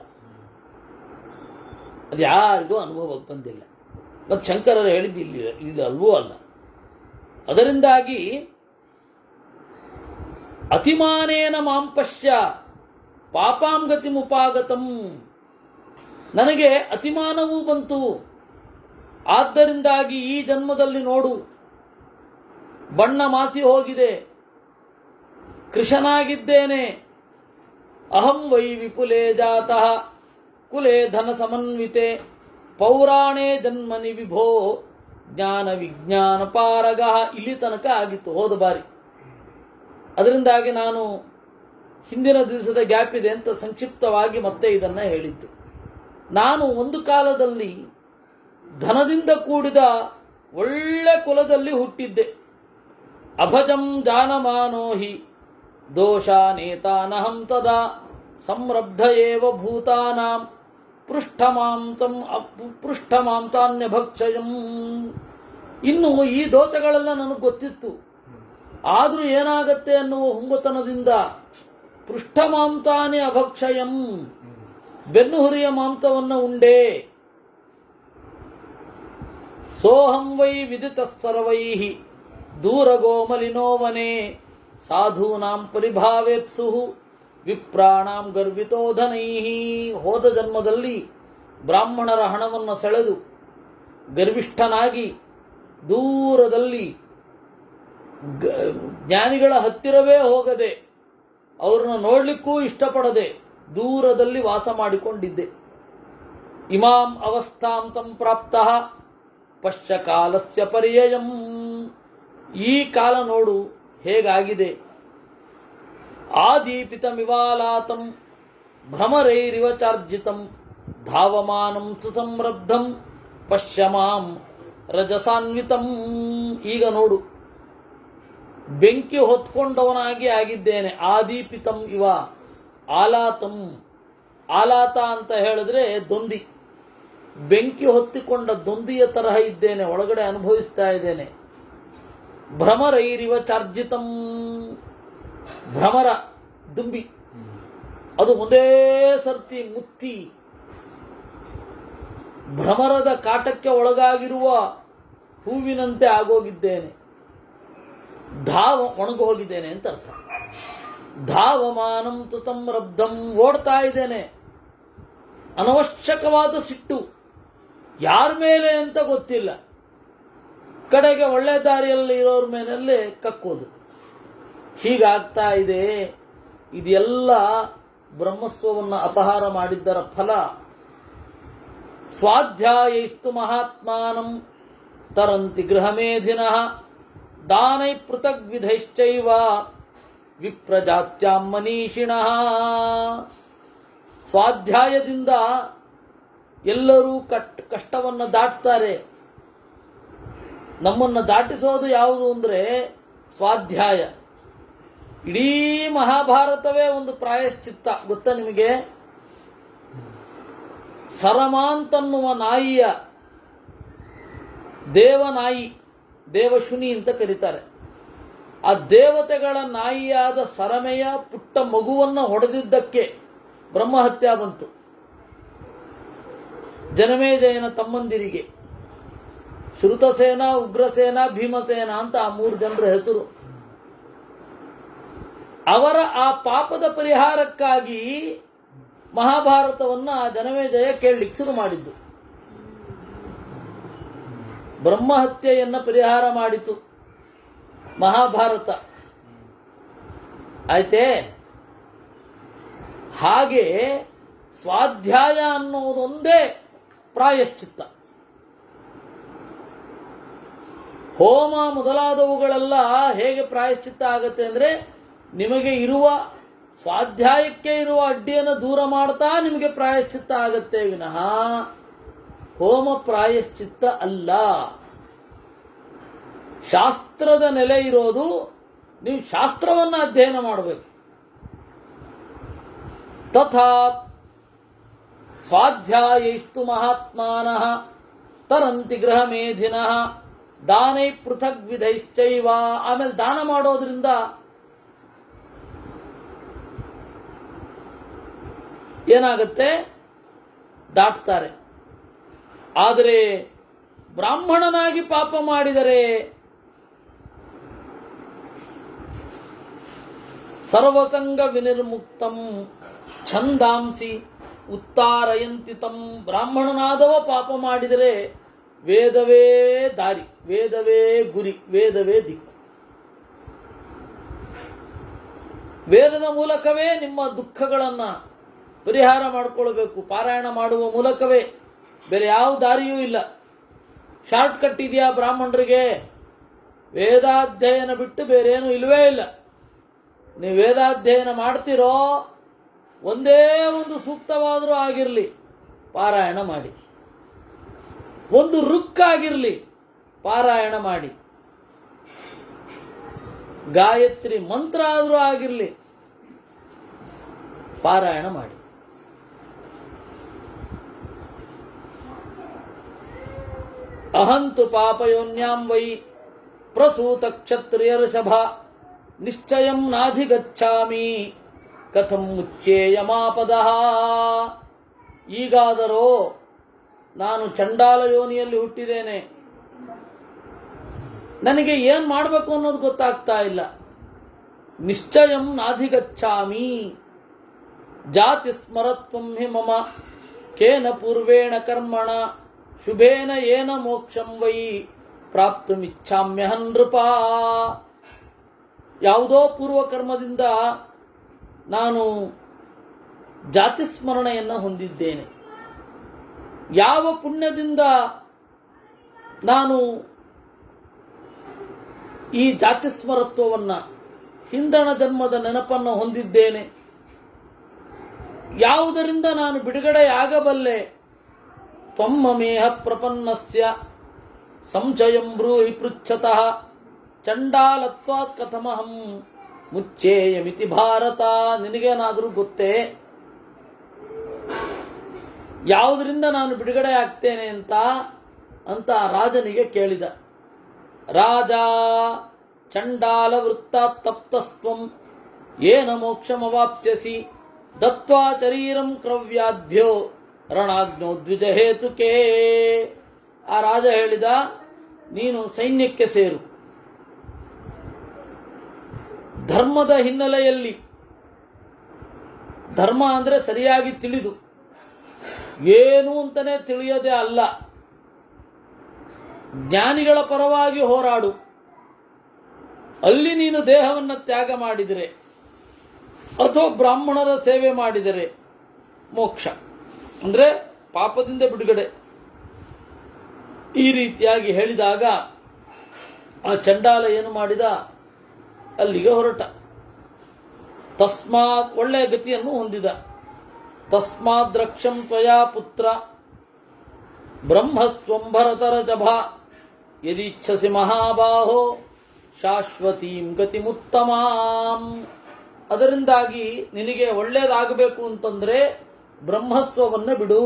ಅದು ಯಾರಿಗೂ ಅನುಭವಕ್ಕೆ ಬಂದಿಲ್ಲ. ಮತ್ತು ಶಂಕರರು ಹೇಳಿದ್ದು ಇಲ್ಲಿ ಅಲ್ವೂ ಅಲ್ಲ. ಅದರಿಂದಾಗಿ ಅತಿಮಾನೇನ ಮಾಂ ಪಶ್ಯ ಪಾಪಾಂ ಗತಿ ಮುಪಾಗತಂ, ನನಗೆ ಅತಿಮಾನವೂ ಬಂತು, ಆದ್ದರಿಂದಾಗಿ ಈ ಜನ್ಮದಲ್ಲಿ ನೋಡು ಬಣ್ಣ ಮಾಸಿ ಹೋಗಿದೆ, ಕೃಶನಾಗಿದ್ದೇನೆ. ಅಹಂ ವೈ ವಿಪುಲೇ ಜಾತಃ ಕುಲೇ ಧನ ಸಮನ್ವಿತೆ ಪೌರಾಣೇ ಜನ್ಮನಿ ವಿಭೋ ಜ್ಞಾನ ವಿಜ್ಞಾನ ಪಾರಗ. ಇಲ್ಲಿ ತನಕ ಆಗಿತ್ತು ಹೋದ ಬಾರಿ. ಅದರಿಂದಾಗಿ ನಾನು ಹಿಂದಿನ ದಿವಸದ ಗ್ಯಾಪ್ ಇದೆ ಅಂತ ಸಂಕ್ಷಿಪ್ತವಾಗಿ ಮತ್ತೆ ಇದನ್ನು ಹೇಳಿದ್ದು. ನಾನು ಒಂದು ಕಾಲದಲ್ಲಿ ಧನದಿಂದ ಕೂಡಿದ ಒಳ್ಳೆ ಕುಲದಲ್ಲಿ ಹುಟ್ಟಿದ್ದೆ. ಅಭಜಂ ಜಾನಮಾನೋ ಹಿ ದೋಷ ನೇತಾನಹಂ ತದಾ ಸಂರಬ್ಧ ಏವ ಭೂತಾನಾಂ ಪೃಷ್ಠಮಾಂ ತಾನ್ಯಭಕ್ಷಯಂ. ಇನ್ನು ಈ ದೋಷಗಳೆಲ್ಲ ನನಗೆ ಗೊತ್ತಿತ್ತು. ಆದರೂ ಏನಾಗತ್ತೆ ಅನ್ನುವ ಹುಂಬತನದಿಂದ ಪೃಷ್ಠಮಾಂತಾನೆ ಅಭಕ್ಷಯಂ, ಬೆನ್ನು ಹುರಿಯ ಮಾಂಸವನ್ನು ಉಂಡೆ. ಸೋಹಂ ವೈ ವಿದಿತ ಸರ್ವೈ ದೂರಗೋ ಮಲಿನೋವನೆ ಸಾಧೂನಾಂ ಪರಿಭಾವೇಪ್ಸು ವಿಪ್ರಾಣಾಂ ಗರ್ವಿತೋಧನೈ. ಹೋದ ಜನ್ಮದಲ್ಲಿ ಬ್ರಾಹ್ಮಣರ ಹಣವನ್ನು ಸೆಳೆದು ಗರ್ವಿಷ್ಠನಾಗಿ ದೂರದಲ್ಲಿ ಜ್ಞಾನಿಗಳ ಹತ್ತಿರವೇ ಹೋಗದೆ ಅವ್ರನ್ನ ನೋಡಲಿಕ್ಕೂ ಇಷ್ಟಪಡದೆ ದೂರದಲ್ಲಿ ವಾಸ ಮಾಡಿಕೊಂಡಿದ್ದೆ. ಇಮಾಂ ಅವಸ್ಥಾಂ ತಂ ಪ್ರಾಪ್ತಃ ಪಶ್ಯ ಕಾಲಸ್ಯ ಪರ್ಯಯಂ. ಈ ಕಾಲ ನೋಡು ಹೇಗಾಗಿದೆ. ಆದೀಪಿತಮಿವಾಲಾತಂ ಭ್ರಮರೈರಿವ ಚಾರ್ಜಿತಂ ಧಾವಮಾನಂ ಸುಸಂರಬ್ಧಂ ಪಶ್ಯಮಾಂ ರಜಸಾನ್ವಿತಂ. ಈಗ ನೋಡು, ಬೆಂಕಿ ಹೊತ್ಕೊಂಡವನಾಗಿ ಆಗಿದ್ದೇನೆ. ಆದೀಪಿತಂ ಇವ ಆಲಾತಂ. ಆಲಾತ ಅಂತ ಹೇಳಿದ್ರೆ ದೊಂದಿ. ಬೆಂಕಿ ಹೊತ್ತಿಕೊಂಡ ದೊಂದಿಯ ತರಹ ಇದ್ದೇನೆ, ಒಳಗಡೆ ಅನುಭವಿಸ್ತಾ ಇದ್ದೇನೆ. ಭ್ರಮರೈರಿವ ಚಾರ್ಜಿತಂ. ಭ್ರಮರ ದುಂಬಿ ಅದು ಒಂದೇ ಸರ್ತಿ ಮುತ್ತಿ ಭ್ರಮರದ ಕಾಟಕ್ಕೆ ಒಳಗಾಗಿರುವ ಹೂವಿನಂತೆ ಆಗೋಗಿದ್ದೇನೆ. ಒಣಗು ಹೋಗಿದ್ದೇನೆ ಅಂತ ಅರ್ಥ. ಧಾವಮಾನಂ ತುತಂ ರಬ್ಧಂ. ಓಡ್ತಾ ಇದ್ದೇನೆ. ಅನವಶ್ಯಕವಾದ ಸಿಟ್ಟು, ಯಾರ ಮೇಲೆ ಅಂತ ಗೊತ್ತಿಲ್ಲ. ಕಡೆಗೆ ಒಳ್ಳೆ ದಾರಿಯಲ್ಲಿ ಇರೋರ ಮೇಲಲ್ಲೇ ಕಕ್ಕೋದು. ಹೀಗಾಗ್ತಾ ಇದೆ. ಇದೆಲ್ಲ ಬ್ರಹ್ಮಸ್ವವನ್ನು ಅಪಹಾರ ಮಾಡಿದ್ದರ ಫಲ. ಸ್ವಾಧ್ಯಾಯೈಸ್ತು ಮಹಾತ್ಮಾನಂ ತರಂತಿ ಗೃಹಮೇಧಿನಃ ದಾನೈ ಪೃಥಗ್ವಿಧೈಶ್ಚೈವ ವಿಪ್ರಜಾತ್ಯಾಂ ಮನೀಷಿಣಃ. ಸ್ವಾಧ್ಯಾಯದಿಂದ ಎಲ್ಲರೂ ಕಷ್ಟವನ್ನು ದಾಟ್ತಾರೆ. ನಮ್ಮನ್ನು ದಾಟಿಸೋದು ಯಾವುದು ಅಂದರೆ ಸ್ವಾಧ್ಯಾಯ. ಇಡೀ ಮಹಾಭಾರತವೇ ಒಂದು ಪ್ರಾಯಶ್ಚಿತ್ತ, ಗೊತ್ತಾ ನಿಮಗೆ? ಸರಮಾಂತನ್ನುವ ನಾಯಿಯ ದೇವನಾಯಿ, ದೇವಶುನಿ ಅಂತ ಕರೀತಾರೆ. ಆ ದೇವತೆಗಳ ನಾಯಿಯಾದ ಸರಮೆಯ ಪುಟ್ಟ ಮಗುವನ್ನು ಹೊಡೆದಿದ್ದಕ್ಕೆ ಬ್ರಹ್ಮಹತ್ಯ ಬಂತು. ಜನಮೇಜಯನ ತಮ್ಮಂದಿರಿಗೆ ಶ್ರುತಸೇನ, ಉಗ್ರಸೇನ, ಭೀಮಸೇನ ಅಂತ ಆ 3 ಜನರ ಹೆಸರು. ಅವರ ಆ ಪಾಪದ ಪರಿಹಾರಕ್ಕಾಗಿ ಮಹಾಭಾರತವನ್ನು ಆ ಜನಮೇಜಯ ಕೇಳಲಿಕ್ಕೆ ಶುರು ಮಾಡಿದ್ದು. ಬ್ರಹ್ಮಹತ್ಯೆಯನ್ನು ಪರಿಹಾರ ಮಾಡಿತು ಮಹಾಭಾರತ. ಆಯ್ತೇ? ಹಾಗೆ ಸ್ವಾಧ್ಯಾಯ ಅನ್ನೋದೊಂದೇ ಪ್ರಾಯಶ್ಚಿತ್ತ. ಹೋಮ ಮೊದಲಾದವುಗಳೆಲ್ಲ ಹೇಗೆ ಪ್ರಾಯಶ್ಚಿತ್ತ ಆಗತ್ತೆ ಅಂದರೆ, ನಿಮಗೆ ಇರುವ ಸ್ವಾಧ್ಯಾಯಕ್ಕೆ ಇರುವ ಅಡ್ಡಿಯನ್ನು ದೂರ ಮಾಡ್ತಾ ನಿಮಗೆ ಪ್ರಾಯಶ್ಚಿತ್ತ ಆಗತ್ತೆ ವಿನಃ ಹೋಮ ಪ್ರಾಯಶ್ಚಿತ್ತ ಅಲ್ಲ. ಶಾಸ್ತ್ರದ ನೆಲೆ ಇರೋದು ನೀವು ಶಾಸ್ತ್ರವನ್ನು ಅಧ್ಯಯನ ಮಾಡಬೇಕು. ತಥಾ ಸ್ವಾಧ್ಯಾಯೈಸ್ತು ಮಹಾತ್ಮಾನಃ ತರಂತಿ ಗೃಹ ಮೇಧಿನಃ ದಾನೈ ಪೃಥಗ್ ವಿಧೈಶ್ಚೈವ. ಆಮೇಲೆ ದಾನ ಮಾಡೋದ್ರಿಂದ ಏನಾಗುತ್ತೆ? ದಾಟ್ತಾರೆ. ಆದರೆ ಬ್ರಾಹ್ಮಣನಾಗಿ ಪಾಪ ಮಾಡಿದರೆ ಸರ್ವಸಂಗ ವಿನಿರ್ಮುಕ್ತಂ ಛಂದಾಂಸಿ ಉತ್ತಾರಯಂತಿ ತಂ. ಬ್ರಾಹ್ಮಣನಾದವ ಪಾಪ ಮಾಡಿದರೆ ವೇದವೇ ದಾರಿ, ವೇದವೇ ಗುರಿ, ವೇದವೇ ದಿಕ್ಕು. ವೇದದ ಮೂಲಕವೇ ನಿಮ್ಮ ದುಃಖಗಳನ್ನು ಪರಿಹಾರ ಮಾಡಿಕೊಳ್ಬೇಕು. ಪಾರಾಯಣ ಮಾಡುವ ಮೂಲಕವೇ, ಬೇರೆ ಯಾವ ದಾರಿಯೂ ಇಲ್ಲ. ಶಾರ್ಟ್ ಕಟ್ ಇದೆಯಾ ಬ್ರಾಹ್ಮಣರಿಗೆ? ವೇದಾಧ್ಯಯನ ಬಿಟ್ಟು ಬೇರೇನು ಇಲ್ಲವೇ ಇಲ್ಲ. ನೀವು ವೇದಾಧ್ಯಯನ ಮಾಡ್ತಿರೋ, ಒಂದೇ ಒಂದು ಸೂಕ್ತವಾದರೂ ಆಗಿರಲಿ ಪಾರಾಯಣ ಮಾಡಿ, ಒಂದು ರುಕ್ಕಾಗಿರಲಿ ಪಾರಾಯಣ ಮಾಡಿ, ಗಾಯತ್ರಿ ಮಂತ್ರ ಆದರೂ ಆಗಿರಲಿ ಪಾರಾಯಣ ಮಾಡಿ. ಅಹಂತು ಪಾಪಯೋನ್ಯಾಂ ವೈ ಪ್ರಸೂತ ಕ್ಷತ್ರಿಯರ್ಷಭ ನಿಶ್ಚಯಂ ನಾಧಿಗಚ್ಛಾಮಿ ಕಥಂ ಮುಚ್ಚೇಯಮಾಪದಃ. ಈಗಾದರೋ ನಾನು ಚಂಡಾಲ ಯೋನಿಯಲ್ಲಿ ಹುಟ್ಟಿದ್ದೇನೆ, ನನಗೆ ಏನು ಮಾಡಬೇಕು ಅನ್ನೋದು ಗೊತ್ತಾಗ್ತಾ ಇಲ್ಲ. ನಿಶ್ಚಯಂ ನಾಧಿಗಚ್ಛಾಮಿ ಜಾತಿ ಸ್ಮರತ್ವಂ ಹಿ ಮಮ ಕೇನ ಪೂರ್ವೇಣ ಕರ್ಮಣ ಶುಭೇನ ಏನ ಮೋಕ್ಷಂ ವೈ ಪ್ರಾಪ್ತುಮಿಚ್ಛಾಮ್ಯಹಂ ನೃಪ. ಯಾವುದೋ ಪೂರ್ವಕರ್ಮದಿಂದ ನಾನು ಜಾತಿಸ್ಮರಣೆಯನ್ನು ಹೊಂದಿದ್ದೇನೆ. ಯಾವ ಪುಣ್ಯದಿಂದ ನಾನು ಈ ಜಾತಿಸ್ಮರತ್ವವನ್ನು, ಹಿಂದಣ ಜನ್ಮದ ನೆನಪನ್ನು ಹೊಂದಿದ್ದೇನೆ? ಯಾವುದರಿಂದ ನಾನು ಬಿಡುಗಡೆಯಾಗಬಲ್ಲೆ? ತ್ವಮ್ಮಮೇಹ ಪ್ರಪನ್ನಸ್ಯ ಸಂಶಯಂ ಬ್ರೂಹಿ ಪೃಚ್ಛತಃ ಚಂಡಾಲತ್ವಾತ್ ಕಥಮಹಂ ಮುಚ್ಚೇಯಮಿತಿ ಭಾರತ. ನಿನಗೇನಾದರೂ ಗೊತ್ತೇ ಯಾವುದರಿಂದ ನಾನು ಬಿಡುಗಡೆ ಆಗ್ತೇನೆ ಅಂತ ರಾಜನಿಗೆ ಕೇಳಿದ. ರಾಜ ಚಂಡಾಲ ವೃತ್ತಾತ್ ತಪ್ತಸ್ತ್ವಂ ಏನ ಮೋಕ್ಷಮವಾಪ್ಸ್ಯಸಿ ದತ್ವಾ ಶರೀರಂ ಕ್ರವ್ಯಾದ್ಭ್ಯೋ ರಣಾಗ್ನೋ ದ್ವಿಜ ಹೇತುಕೇ. ಆ ರಾಜ ಹೇಳಿದ, ನೀನು ಸೈನ್ಯಕ್ಕೆ ಸೇರು. ಧರ್ಮದ ಹಿನ್ನೆಲೆಯಲ್ಲಿ, ಧರ್ಮ ಅಂದರೆ ಸರಿಯಾಗಿ ತಿಳಿದು, ಏನು ಅಂತಲೇ ತಿಳಿಯದೆ ಅಲ್ಲ, ಜ್ಞಾನಿಗಳ ಪರವಾಗಿ ಹೋರಾಡು. ಅಲ್ಲಿ ನೀನು ದೇಹವನ್ನು ತ್ಯಾಗ ಮಾಡಿದರೆ ಅಥವಾ ಬ್ರಾಹ್ಮಣರ ಸೇವೆ ಮಾಡಿದರೆ ಮೋಕ್ಷ ಅಂದರೆ ಪಾಪದಿಂದ ಬಿಡುಗಡೆ. ಈ ರೀತಿಯಾಗಿ ಹೇಳಿದಾಗ ಆ ಚಂಡಾಲ ಏನು ಮಾಡಿದ? ಅಲ್ಲಿಗೆ ಹೊರಟ. ತಸ್ಮಾತ್ ಒಳ್ಳೆಯ ಗತಿಯನ್ನು ಹೊಂದಿದ. ತಸ್ಮಾದ್ ರಕ್ಷಂ ತ್ವಯಾ ಪುತ್ರ ಬ್ರಹ್ಮಸ್ತ್ವಂ ಭರತರಜಭ ಯದಿಚ್ಛಸಿ ಮಹಾಬಾಹೋ ಶಾಶ್ವತೀಂ ಗತಿಮುತ್ತಮಾಂ. ಅದರಿಂದಾಗಿ ನಿನಗೆ ಒಳ್ಳೆಯದಾಗಬೇಕು ಅಂತಂದರೆ ಬ್ರಹ್ಮಸ್ವವನ್ನು ಬಿಡು.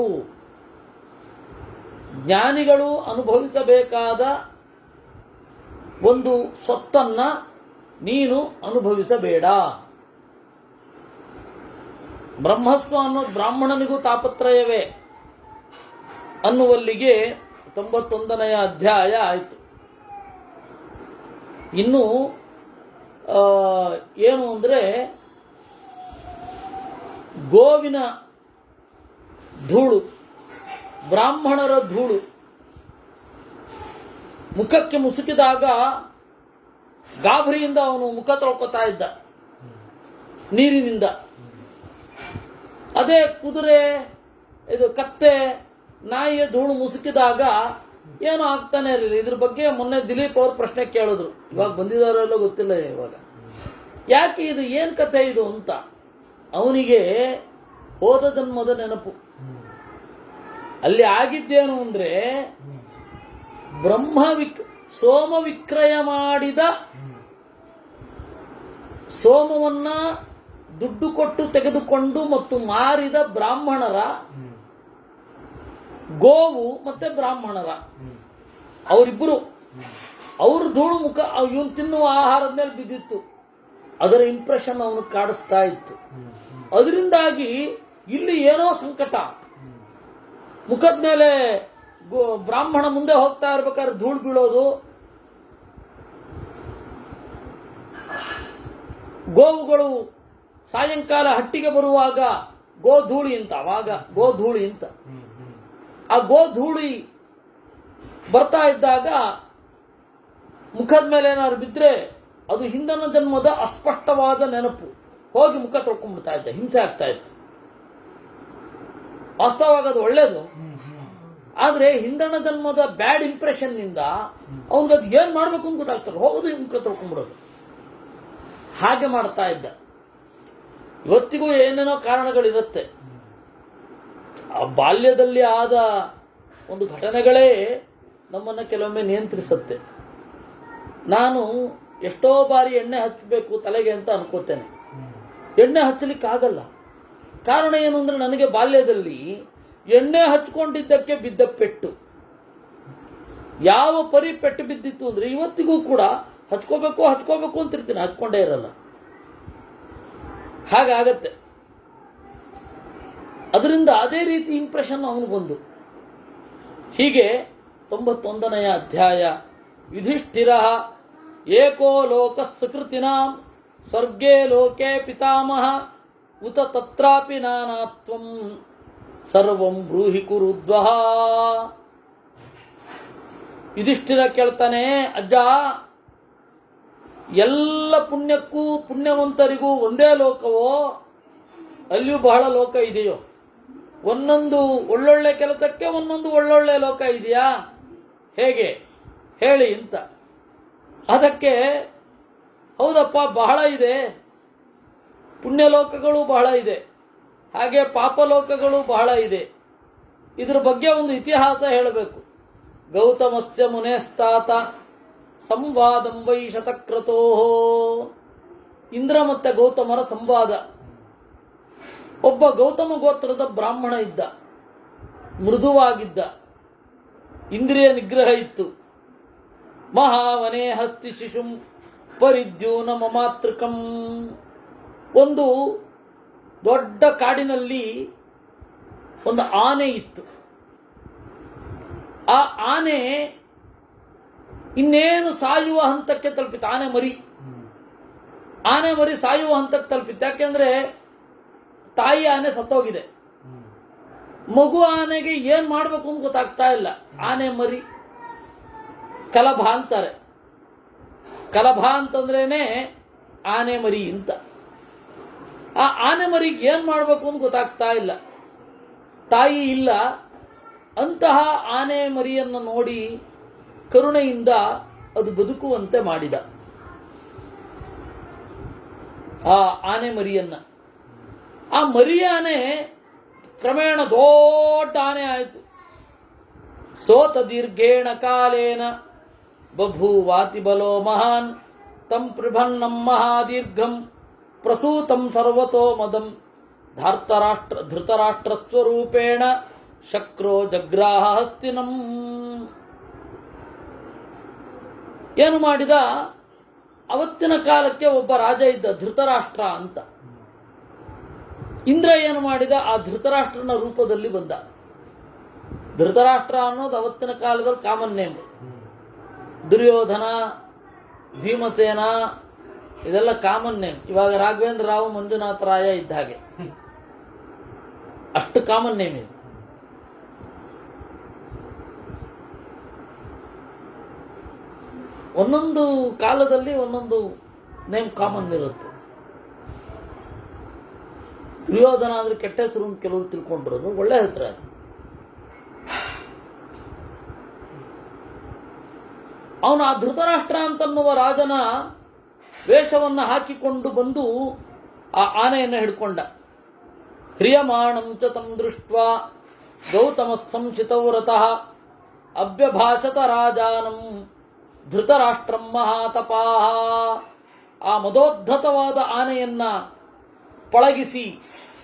ಜ್ಞಾನಿಗಳು ಅನುಭವಿಸಬೇಕಾದ ಒಂದು ಸ್ವತ್ತನ್ನ ನೀನು ಅನುಭವಿಸಬೇಡ. ಬ್ರಹ್ಮಸ್ವ ಅನ್ನೋ ಬ್ರಾಹ್ಮಣನಿಗೂ ತಾಪತ್ರಯವೇ ಅನ್ನುವಲ್ಲಿಗೆ 91ನೇ ಅಧ್ಯಾಯ ಆಯಿತು. ಇನ್ನು ಏನು ಅಂದರೆ, ಗೋವಿನ ಧೂಳು, ಬ್ರಾಹ್ಮಣರ ಧೂಳು ಮುಖಕ್ಕೆ ಮುಸುಕಿದಾಗ ಗಾಬರಿಯಿಂದ ಅವನು ಮುಖ ತೊಳ್ಕೊತಾ ಇದ್ದ ನೀರಿನಿಂದ. ಅದೇ ಕುದುರೆ, ಇದು ಕತ್ತೆ, ನಾಯಿಯ ಧೂಳು ಮುಸುಕಿದಾಗ ಏನೂ ಆಗ್ತಾನೆ ಇರಲಿಲ್ಲ. ಇದ್ರ ಬಗ್ಗೆ ಮೊನ್ನೆ ದಿಲೀಪ್ ಅವರು ಪ್ರಶ್ನೆ ಕೇಳಿದ್ರು. ಇವಾಗ ಬಂದಿದ್ದಾರೆಲ್ಲ ಗೊತ್ತಿಲ್ಲ ಇವಾಗ, ಯಾಕೆ ಇದು ಏನು ಕಥೆ ಇದು ಅಂತ. ಅವನಿಗೆ ಹೋದ ಜನ್ಮದ ನೆನಪು. ಅಲ್ಲಿ ಆಗಿದ್ದೇನು ಅಂದರೆ, ಸೋಮ ವಿಕ್ರಯ ಮಾಡಿದ ಸೋಮವನ್ನ ದುಡ್ಡು ಕೊಟ್ಟು ತೆಗೆದುಕೊಂಡು ಮತ್ತು ಮಾರಿದ ಬ್ರಾಹ್ಮಣರ, ಗೋವು ಮತ್ತೆ ಬ್ರಾಹ್ಮಣರ ಅವರಿಬ್ಬರು, ಅವ್ರ ಧೂಳು ಮುಖ ಇವನು ತಿನ್ನುವ ಆಹಾರದ ಮೇಲೆ ಬಿದ್ದಿತ್ತು. ಅದರ ಇಂಪ್ರೆಷನ್ ಅವನು ಕಾಡಿಸ್ತಾ ಇತ್ತು. ಅದರಿಂದಾಗಿ ಇಲ್ಲಿ ಏನೋ ಸಂಕಟ. ಮುಖದ ಮೇಲೆ ಬ್ರಾಹ್ಮಣ ಮುಂದೆ ಹೋಗ್ತಾ ಇರ್ಬೇಕಾದ್ರೆ ಧೂಳು ಬೀಳೋದು, ಗೋವುಗಳು ಸಾಯಂಕಾಲ ಹಟ್ಟಿಗೆ ಬರುವಾಗ ಗೋಧೂಳಿ ಅಂತ, ಅವಾಗ ಗೋಧೂಳಿ ಅಂತ, ಆ ಗೋಧೂಳಿ ಬರ್ತಾ ಇದ್ದಾಗ ಮುಖದ ಮೇಲೆ ಏನಾದ್ರು ಬಿದ್ದರೆ ಅದು ಹಿಂದಿನ ಜನ್ಮದ ಅಸ್ಪಷ್ಟವಾದ ನೆನಪು ಹೋಗಿ ಮುಖ ತೊಳ್ಕೊಂಡ್ಬಿಡ್ತಾ ಇದ್ದ, ಹಿಂಸೆ ಆಗ್ತಾ ಇತ್ತು. ವಾಸ್ತವವಾಗಿ ಅದು ಒಳ್ಳೇದು, ಆದರೆ ಹಿಂದಿನ ಜನ್ಮದ ಬ್ಯಾಡ್ ಇಂಪ್ರೆಷನ್ನಿಂದ ಅವನಿಗದು ಏನು ಮಾಡಬೇಕು ಅಂತ ಗೊತ್ತಾಗ್ತದೆ, ಹೋಗೋದು ಮುಖ ತೊಳ್ಕೊಂಡ್ಬಿಡೋದು, ಹಾಗೆ ಮಾಡ್ತಾ ಇದ್ದ. ಇವತ್ತಿಗೂ ಏನೇನೋ ಕಾರಣಗಳಿರುತ್ತೆ. ಆ ಬಾಲ್ಯದಲ್ಲಿ ಆದ ಒಂದು ಘಟನೆಗಳೇ ನಮ್ಮನ್ನು ಕೆಲವೊಮ್ಮೆ ನಿಯಂತ್ರಿಸುತ್ತೆ. ನಾನು ಎಷ್ಟೋ ಬಾರಿ ಎಣ್ಣೆ ಹಚ್ಚಬೇಕು ತಲೆಗೆ ಅಂತ ಅನ್ಕೋತೇನೆ, ಎಣ್ಣೆ ಹಚ್ಚಲಿಕ್ಕಾಗಲ್ಲ. ಕಾರಣ ಏನು ಅಂದರೆ, ನನಗೆ ಬಾಲ್ಯದಲ್ಲಿ ಎಣ್ಣೆ ಹಚ್ಕೊಂಡಿದ್ದಕ್ಕೆ ಬಿದ್ದ ಪೆಟ್ಟು ಯಾವ ಪರಿ ಪೆಟ್ಟು ಬಿದ್ದಿತ್ತು ಅಂದರೆ, ಇವತ್ತಿಗೂ ಕೂಡ ಹಚ್ಕೋಬೇಕು ಅಂತಿರ್ತೀನಿ, ಹಚ್ಕೊಂಡೇ ಇರಲ್ಲ. ಹಾಗಾಗತ್ತೆ. ಅದರಿಂದ ಅದೇ ರೀತಿ ಇಂಪ್ರೆಷನ್ ಅವನು ಬಂದು. ಹೀಗೆ 91ನೇ ಅಧ್ಯಾಯ. ಯುಧಿಷ್ಠಿರ ಏಕೋ ಲೋಕ ಸುಕೃತಿನಾಂ ಸ್ವರ್ಗೇ ಲೋಕೆ ಪಿತಾಮಹ ಉತ ತತ್ರಾಪಿ ನಾನಾತ್ವಂ ಸರ್ವಂ ಬ್ರೂಹಿ ಕುರುದ್ವಹ. ಯುಧಿಷ್ಠಿರ ಕೇಳ್ತಾನೆ, ಅಜ್ಜ, ಎಲ್ಲ ಪುಣ್ಯಕ್ಕೂ ಪುಣ್ಯವಂತರಿಗೂ ಒಂದೇ ಲೋಕವೋ, ಅಲ್ಲಿಯೂ ಬಹಳ ಲೋಕ ಇದೆಯೋ? ಒಂದೊಂದು ಒಳ್ಳೊಳ್ಳೆ ಕೆಲಸಕ್ಕೆ ಒಂದೊಂದು ಒಳ್ಳೊಳ್ಳೆ ಲೋಕ ಇದೆಯಾ? ಹೇಗೆ ಹೇಳಿ ಅಂತ. ಅದಕ್ಕೆ ಹೌದಪ್ಪ, ಬಹಳ ಇದೆ, ಪುಣ್ಯಲೋಕಗಳು ಬಹಳ ಇದೆ, ಹಾಗೆ ಪಾಪಲೋಕಗಳು ಬಹಳ ಇದೆ. ಇದರ ಬಗ್ಗೆ ಒಂದು ಇತಿಹಾಸ ಹೇಳಬೇಕು. ಗೌತಮಸ್ಯ ಮುನೇಸ್ತಾತ ಸಂವಾದಂ ವೈ ಶತಕ್ರತೋ. ಇಂದ್ರ ಮತ್ತೆ ಗೌತಮರ ಸಂವಾದ. ಒಬ್ಬ ಗೌತಮ ಗೋತ್ರದ ಬ್ರಾಹ್ಮಣ ಇದ್ದ, ಮೃದುವಾಗಿದ್ದ, ಇಂದ್ರಿಯ ನಿಗ್ರಹ ಇತ್ತು. ಮಹಾವನೇ ಹಸ್ತಿ ಶಿಶುಂ ಪರಿದ್ಯೂನ ಮಮಾತೃಕಂ. ಒಂದು ದೊಡ್ಡ ಕಾಡಿನಲ್ಲಿ ಒಂದು ಆನೆ ಇತ್ತು. ಆ ಆನೆ ಇನ್ನೇನು ಸಾಯುವ ಹಂತಕ್ಕೆ ತಲುಪಿತ್ತು. ಆನೆ ಮರಿ ಸಾಯುವ ಹಂತಕ್ಕೆ ತಲುಪಿತ್ತು. ಯಾಕೆಂದ್ರೆ ತಾಯಿ ಆನೆ ಸತ್ತೋಗಿದೆ. ಮಗು ಆನೆಗೆ ಏನ್ ಮಾಡ್ಬೇಕು ಅಂತ ಗೊತ್ತಾಗ್ತಾ ಇಲ್ಲ. ಆನೆ ಮರಿ ಕಲಭ ಅಂತಾರೆ. ಕಲಭ ಅಂತಂದ್ರೇನೆ ಆನೆ ಮರಿ ಅಂತ. ಆ ಆನೆ ಮರಿಗೆ ಏನ್ ಮಾಡ್ಬೇಕು ಅಂತ ಗೊತ್ತಾಗ್ತಾ ಇಲ್ಲ, ತಾಯಿ ಇಲ್ಲ. ಅಂತಹ ಆನೆ ಮರಿಯನ್ನು ನೋಡಿ ಕರುಣೆಯಿಂದ ಅದು ಬದುಕುವಂತೆ ಮಾಡಿದ. ಆ ಆನೆ ಮರಿಯನ್ನ, ಆ ಮರಿ ಆನೆ ಕ್ರಮೇಣ ದೊಡ್ಡ ಆನೆ ಆಯಿತು. ಸೋತ ದೀರ್ಘೇಣ ಕಾಲೇನ ಬಭೂವಾತಿ ಬಲೋ ಮಹಾನ್ ತಂ ಪ್ರಭನ್ನಂ ಮಹಾದೀರ್ಘಂ ಪ್ರಸೂತಂ ಸರ್ವತೋ ಮದಂ ಧೃತರಾಷ್ಟ್ರ ಸ್ವರೂಪೇಣ ಶಕ್ರೋ ಜಗ್ರಾಹ ಹಸ್ತಿನಂ. ಏನು ಮಾಡಿದ? ಅವತ್ತಿನ ಕಾಲಕ್ಕೆ ಒಬ್ಬ ರಾಜ ಇದ್ದ, ಧೃತರಾಷ್ಟ್ರ ಅಂತ. ಇಂದ್ರ ಏನು ಮಾಡಿದ? ಆ ಧೃತರಾಷ್ಟ್ರನ ರೂಪದಲ್ಲಿ ಬಂದ. ಧೃತರಾಷ್ಟ್ರ ಅನ್ನೋದು ಅವತ್ತಿನ ಕಾಲದಲ್ಲಿ ಕಾಮನ್ ನೇಮ್. ದುರ್ಯೋಧನ, ಭೀಮಸೇನ ಇದೆಲ್ಲ ಕಾಮನ್ ನೇಮ್. ಇವಾಗ ರಾಘವೇಂದ್ರ ರಾವ್, ಮಂಜುನಾಥ ರಾಯ ಇದ್ದ ಹಾಗೆ, ಅಷ್ಟು ಕಾಮನ್ ನೇಮ್ ಇದೆ. ಒಂದೊಂದು ಕಾಲದಲ್ಲಿ ಒಂದೊಂದು ನೇಮ್ ಕಾಮನ್ ಇರುತ್ತೆ. ದುರ್ಯೋಧನ ಅಂದ್ರೆ ಕೆಟ್ಟ ಹೆಸರು ಅಂತ ಕೆಲವರು ತಿಳ್ಕೊಂಡಿರೋದು, ಒಳ್ಳೆ ಹೆಸರು ಅದು. ಅವನು ಆ ಧೃತರಾಷ್ಟ್ರ ಅಂತನ್ನುವ ರಾಜನ ವೇಷವನ್ನು ಹಾಕಿಕೊಂಡು ಬಂದು ಆ ಆನೆಯನ್ನು ಹಿಡ್ಕೊಂಡ. ಹ್ರಿಯಮಾಣಂ ಚ ತಂ ದೃಷ್ಟ್ವಾ ಗೌತಮ ಸಂಶಿತವ್ರತಃ ಅಭ್ಯಭಾಷತ ರಾಜಾನಂ ಧೃತರಾಷ್ಟ್ರಂ ಮಹಾತಪಾಹ. ಆ ಮದೋದ್ಧತವಾದ ಆನೆಯನ್ನ ಪಳಗಿಸಿ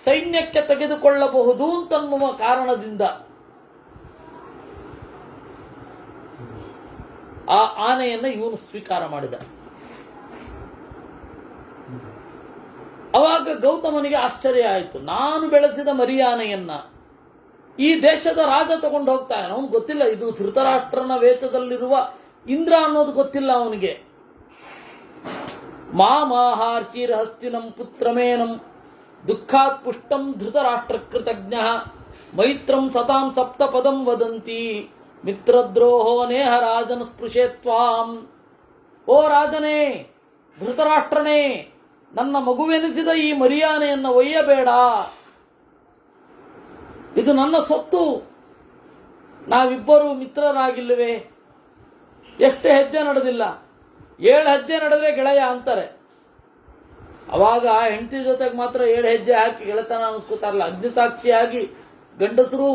ಸೈನ್ಯಕ್ಕೆ ತೆಗೆದುಕೊಳ್ಳಬಹುದು ಅಂತನ್ನುವ ಕಾರಣದಿಂದ ಆ ಆನೆಯನ್ನು ಇವನು ಸ್ವೀಕಾರ ಮಾಡಿದ. ಅವಾಗ ಗೌತಮನಿಗೆ ಆಶ್ಚರ್ಯ ಆಯಿತು. ನಾನು ಬೆಳೆಸಿದ ಮರಿ ಆನೆಯನ್ನ ಈ ದೇಶದ ರಾಜ ತಗೊಂಡು ಹೋಗ್ತಾನೆ. ಅವನು ಗೊತ್ತಿಲ್ಲ ಇದು ಧೃತರಾಷ್ಟ್ರನ ವೇಷದಲ್ಲಿರುವ ಇಂದ್ರ ಅನ್ನೋದು ಗೊತ್ತಿಲ್ಲ ಅವನಿಗೆ. ಮಾಹಾರ್ಷೀರ್ ಹಸ್ತಿನಂ ಪುತ್ರಮೇನಂ ದುಃಖಾತ್ ಪುಷ್ಟಂ ಧೃತರಾಷ್ಟ್ರ ಕೃತಜ್ಞ ಮೈತ್ರಂ ಸತಾಂ ಸಪ್ತಪದಂ ವದಂತಿ ಮಿತ್ರದ್ರೋಹೋ ನೇಹ ರಾಜನ ಸ್ಪೃಶೇತ್ವಾಂ. ಓ ರಾಜನೇ, ಧೃತರಾಷ್ಟ್ರನೇ, ನನ್ನ ಮಗುವೆನಿಸಿದ ಈ ಮರಿಯಾನೆಯನ್ನು ಒಯ್ಯಬೇಡ. ಇದು ನನ್ನ ಸೊತ್ತು. ನಾವಿಬ್ಬರು ಮಿತ್ರರಾಗಿಲ್ಲವೇ? ಎಷ್ಟು ಹೆಜ್ಜೆ ನಡೆದಿಲ್ಲ? 7 ಹೆಜ್ಜೆ ನಡೆದ್ರೆ ಗೆಳೆಯ ಅಂತಾರೆ. ಅವಾಗ ಹೆಂಡತಿ ಜೊತೆಗೆ ಮಾತ್ರ 7 ಹೆಜ್ಜೆ ಹಾಕಿ ಗೆಳೆತನ ಅನಿಸ್ಕೋತಾರಲ್ಲ. ಅಗ್ನಿಸಾಕ್ಷಿಯಾಗಿ ಗಂಡಸರು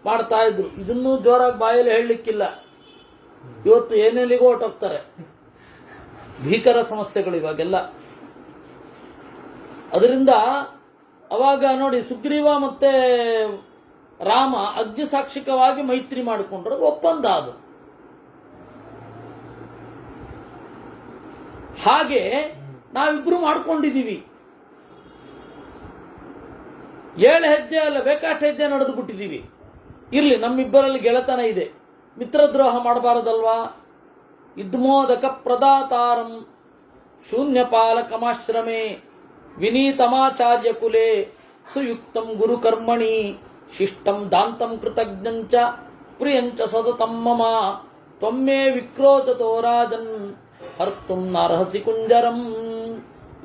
ಮಾಡ್ತಾ ಇದ್ರು. ಇದನ್ನೂ ಜೋರಾಗಿ ಬಾಯಲ್ಲಿ ಹೇಳಲಿಕ್ಕಿಲ್ಲ. ಇವತ್ತು ಏನೆಲ್ಲಿಗೂ ಹೊರಟೋಗ್ತಾರೆ. ಭೀಕರ ಸಮಸ್ಯೆಗಳು ಇವಾಗೆಲ್ಲ. ಅದರಿಂದ ಅವಾಗ ನೋಡಿ, ಸುಗ್ರೀವ ಮತ್ತೆ ರಾಮ ಅಗ್ನಿಸಾಕ್ಷಿಕವಾಗಿ ಮೈತ್ರಿ ಮಾಡಿಕೊಂಡ್ರು, ಒಪ್ಪಂದ ಅದು. ಹಾಗೆ ನಾವಿಬ್ರು ಮಾಡ್ಕೊಂಡಿದ್ದೀವಿ. 7 ಹೆಜ್ಜೆ ಅಲ್ಲ, ಬೇಕಾಷ್ಟು ಹೆಜ್ಜೆ ನಡೆದು ಬಿಟ್ಟಿದ್ದೀವಿ. ಇರ್ಲಿ, ನಮ್ಮಿಬ್ಬರಲ್ಲಿ ಗೆಳೆತನ ಇದೆ, ಮಿತ್ರದ್ರೋಹ ಮಾಡಬಾರದಲ್ವಾ? ಇದ್ಮೋದಕ ಪ್ರದಾತಾರಂ ಶೂನ್ಯಪಾಲಕಮಾಶ್ರಮೇ ವಿನೀತಮಾಚಾರ್ಯ ಕುಲೆ ಸುಯುಕ್ತಂ ಗುರುಕರ್ಮಣಿ ಶಿಷ್ಟಂ ದಾಂತಂ ಕೃತಜ್ಞಂಚ ಪ್ರಿಯಂಚ ಸತತಂ ಮಮ ತ್ವಮ್ಮೇ ವಿಕ್ರೋಚತೋ ರಾಜನ್ ಹರ್ತುಂ ನಾರ್ಹಸಿ ಕುಂಜರಂ.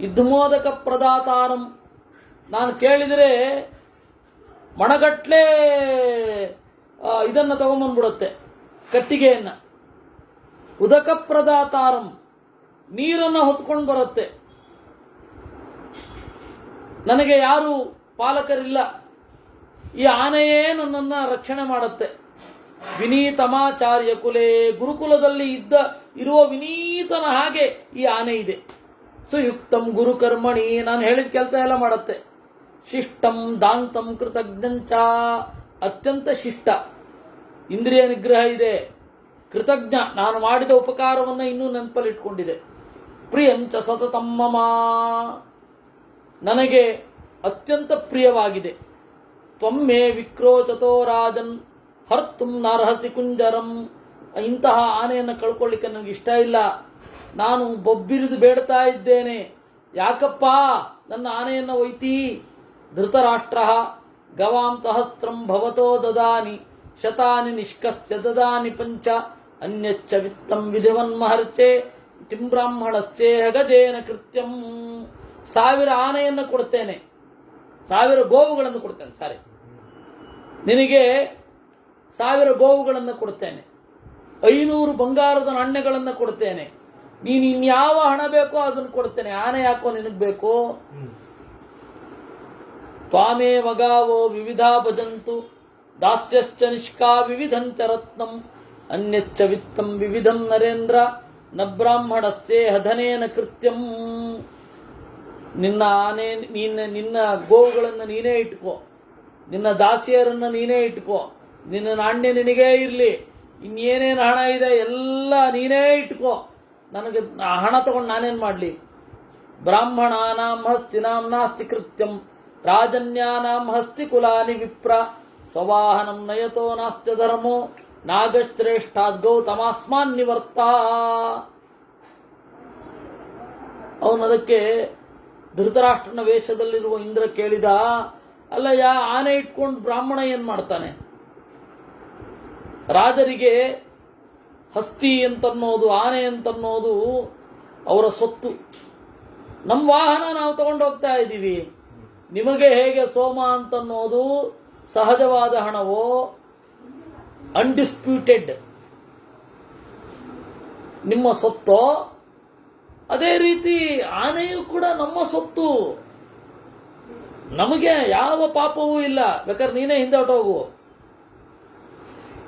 ಇದ್ಮೋದಕ ಪ್ರದಾತಾರಂ, ನಾನು ಕೇಳಿದರೆ ಮಣಗಟ್ಲೆ ಇದನ್ನು ತಗೊಂಬಂದ್ಬಿಡುತ್ತೆ, ಕಟ್ಟಿಗೆಯನ್ನು. ಉದಕ ಪ್ರದಾತಾರಂ, ನೀರನ್ನು ಹೊತ್ಕೊಂಡು ಬರುತ್ತೆ. ನನಗೆ ಯಾರು ಪಾಲಕರಿಲ್ಲ, ಈ ಆನೆಯೇ ನನ್ನನ್ನು ರಕ್ಷಣೆ ಮಾಡುತ್ತೆ. ವಿನೀತಮಾಚಾರ್ಯ ಕುಲೆ, ಗುರುಕುಲದಲ್ಲಿ ಇರುವ ವಿನೀತನ ಹಾಗೆ ಈ ಆನೆ ಇದೆ. ಸುಯುಕ್ತಂ ಗುರುಕರ್ಮಣಿ, ನಾನು ಹೇಳಿದ ಕೆಲಸ ಎಲ್ಲ ಮಾಡುತ್ತೆ. ಶಿಷ್ಟಂ ದಾಂತಂ ಕೃತಜ್ಞಂಚ, ಅತ್ಯಂತ ಶಿಷ್ಟ, ಇಂದ್ರಿಯ ನಿಗ್ರಹ ಇದೆ. ಕೃತಜ್ಞ, ನಾನು ಮಾಡಿದ ಉಪಕಾರವನ್ನು ಇನ್ನೂ ನೆನಪಲ್ಲಿಟ್ಕೊಂಡಿದೆ. ಪ್ರಿಯಂಚ ಸತತಂ ಮಮ, ನನಗೆ ಅತ್ಯಂತ ಪ್ರಿಯವಾಗಿದೆ. ತ್ವಮ್ಮೇ ವಿಕ್ರೋಚತೋ ರಾಜನ್ ಹರ್ತುಂ ನಾರ್ಹಸಿ ಕುಂಜರಂ. ಇಂತಹ ಆನೆಯನ್ನು ಕಳ್ಕೊಳ್ಳಿಕ್ಕೆ ನನಗೆ ಇಷ್ಟ ಇಲ್ಲ. ನಾನು ಬೊಬ್ಬಿರಿದು ಬೇಡ್ತಾ ಇದ್ದೇನೆ, ಯಾಕಪ್ಪ ನನ್ನ ಆನೆಯನ್ನು ಒಯ್ತಿ? ಧೃತರಾಷ್ಟ್ರ ಗವಾಂ ಸಹಸ್ರಂ ಭವತೋ ದದಾನಿ ಶತಾನಿ ನಿಷ್ಕಸ್ಯ ದದಾನಿ ಪಂಚ ಅನ್ಯಚ್ಚ ವಿತ್ತಂ ವಿಧಿವನ್ಮಹರ್ಚೆ ಟಿಂಬ್ರಾಹ್ಮಣಸ್ಯೇಹ ಗಜೇನ ಕೃತ್ಯಂ. 1000 ಆನೆಯನ್ನು ಕೊಡ್ತೇನೆ, 1000 ಗೋವುಗಳನ್ನು ಕೊಡ್ತೇನೆ. ಸಾರಿ, ನಿನಗೆ 1000 ಗೋವುಗಳನ್ನು ಕೊಡ್ತೇನೆ, 500 ಬಂಗಾರದ ನಾಣ್ಯಗಳನ್ನು ಕೊಡ್ತೇನೆ. ನೀನು ಇನ್ಯಾವ ಹಣ ಬೇಕೋ ಅದನ್ನು ಕೊಡ್ತೇನೆ. ಆನೆ ಯಾಕೋ ನಿನಗೆ ಬೇಕು? ತ್ವಾಮೇ ವಗಾವೋ ವಿವಿಧಾ ಭಜಂತು ದಾಸ್ಯಶ್ಚ ನಿಷ್ಕಾ ವಿವಿಧಂಚ ರತ್ನಂ ಅನ್ಯಚ್ಚ ವಿತ್ತಂ ವಿವಿಧಂ ನರೇಂದ್ರ ನ ಬ್ರಾಹ್ಮಣಸ್ಯೇಹ ಧನೇನ ಕೃತ್ಯಂ. ನಿನ್ನ ಆನೆ, ನಿನ್ನ ಗೋವುಗಳನ್ನು ನೀನೇ ಇಟ್ಕೋ, ನಿನ್ನ ದಾಸಿಯರನ್ನು ನೀನೇ ಇಟ್ಕೋ, ನಿನ್ನ ನಾಣ್ಯ ನಿನಗೇ ಇರಲಿ, ಇನ್ನೇನೇನು ಹಣ ಇದೆ ಎಲ್ಲ ನೀನೇ ಇಟ್ಕೋ, ನನಗೆ ಹಣ ತಗೊಂಡು ನಾನೇನು ಮಾಡಲಿ? ಬ್ರಾಹ್ಮಣಾನಾಂ ಹಸ್ತಿನಾಂ ನಾಸ್ತಿ ಕೃತ್ಯಂ ರಾಜನ್ಯಾನಾಂ ಹಸ್ತಿ ಕುಲಾನಿ ವಿಪ್ರ ಸ್ವವಾಹನಂ ನಯತೋ ನಾಸ್ತ್ಯ ಧರ್ಮೋ ನಾಗಶ್ರೇಷ್ಠಾದ್ ಗೌತಮಾಸ್ಮಾನ್ ನಿವರ್ತ. ಅವನದಕ್ಕೆ ಧೃತರಾಷ್ಟ್ರನ ವೇಷದಲ್ಲಿರುವ ಇಂದ್ರ ಕೇಳಿದ, ಅಲ್ಲ ಆನೆ ಇಟ್ಕೊಂಡು ಬ್ರಾಹ್ಮಣ ಏನ್ ಮಾಡ್ತಾನೆ? ರಾಜರಿಗೆ ಹಸ್ತಿ ಅಂತನ್ನೋದು, ಆನೆ ಅಂತನ್ನೋದು ಅವರ ಸೊತ್ತು. ನಮ್ಮ ವಾಹನ ನಾವು ತಗೊಂಡು ಹೋಗ್ತಾ ಇದ್ದೀವಿ. ನಿಮಗೆ ಹೇಗೆ ಸೋಮ ಅಂತನ್ನೋದು ಸಹಜವಾದ ಹಣವೋ, ಅನ್ಡಿಸ್ಪ್ಯೂಟೆಡ್ ನಿಮ್ಮ ಸೊತ್ತೋ, ಅದೇ ರೀತಿ ಆನೆಯೂ ಕೂಡ ನಮ್ಮ ಸೊತ್ತು. ನಮಗೆ ಯಾವ ಪಾಪವೂ ಇಲ್ಲ, ಬೇಕಾದ್ರೆ ನೀನೇ ಹಿಂದೆ ಹೊಟ್ಟೋಗು.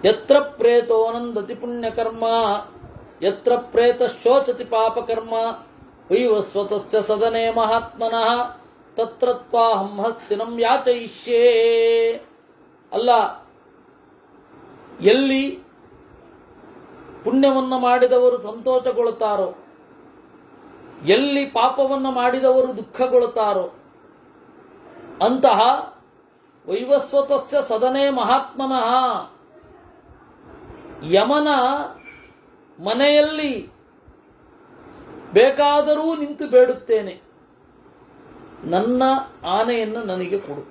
ಯತ್ರ ಪ್ರೇತೋನಂದತಿ ಪುಣ್ಯಕರ್ಮ ಯತ್ರ ಪ್ರೇತ ಶೋಚತಿ ಪಾಪಕರ್ಮ ವೈವಸ್ವತಸ್ಯ ಸದನೆ ಮಹಾತ್ಮನಃ ತತ್ರ ತ್ವಾಹಂ ಹಸ್ತಿನಂ ಯಾಚಯಿಷ್ಯೇ. ಅಲ್ಲ, ಎಲ್ಲಿ ಪುಣ್ಯವನ್ನು ಮಾಡಿದವರು ಸಂತೋಷಗೊಳ್ಳುತ್ತಾರೋ, ಎಲ್ಲಿ ಪಾಪವನ್ನು ಮಾಡಿದವರು ದುಃಖಗೊಳ್ಳುತ್ತಾರೋ, ಅಂತಹ ವೈವಸ್ವತಸ್ಯ ಸದನೆ ಮಹಾತ್ಮನಃ ಯಮನ ಮನೆಯಲ್ಲಿ ಬೇಕಾದರೂ ನಿಂತು ಬೇಡುತ್ತೇನೆ, ನನ್ನ ಆನೆಯನ್ನು ನನಗೆ ಕೊಡು.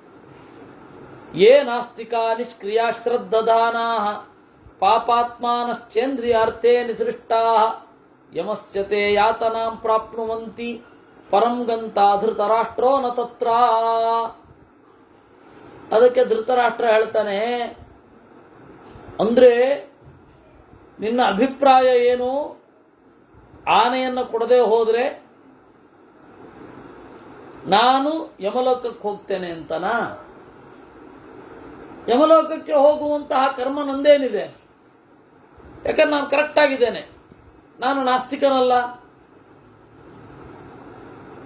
ಯೇ ನಾಸ್ತಿಕಾ ನಿಷ್ಕ್ರಿಯಾ ಶ್ರದ್ಧದಾನಾ ಪಾಪಾತ್ಮಾನಶ್ಚೇಂದ್ರಿಯಾರ್ಥೇ ನಿಸೃಷ್ಟಾ ಯಮಸ್ಯ ತೇ ಯಾತನಾಂ ಪ್ರಾಪ್ನುವಂತಿ ಪರಂ ಗಂತಾ ಧೃತರಾಷ್ಟ್ರೋ ನ ತತ್ರ. ಅದಕ್ಕೆ ಧೃತರಾಷ್ಟ್ರ ಹೇಳ್ತಾನೆ, ಅಂದ್ರೆ ನಿನ್ನ ಅಭಿಪ್ರಾಯ ಏನು? ಆನೆಯನ್ನು ಕೊಡದೆ ಹೋದ್ರೆ ನಾನು ಯಮಲೋಕಕ್ಕೆ ಹೋಗ್ತೇನೆ ಅಂತನಾ? ಯಮಲೋಕಕ್ಕೆ ಹೋಗುವಂತಹ ಕರ್ಮ ನಂದೇನಿದೆ? ಯಾಕಂದ್ರೆ ನಾನು ಕರೆಕ್ಟ್ ಆಗಿದ್ದೇನೆ, ನಾನು ನಾಸ್ತಿಕನಲ್ಲ,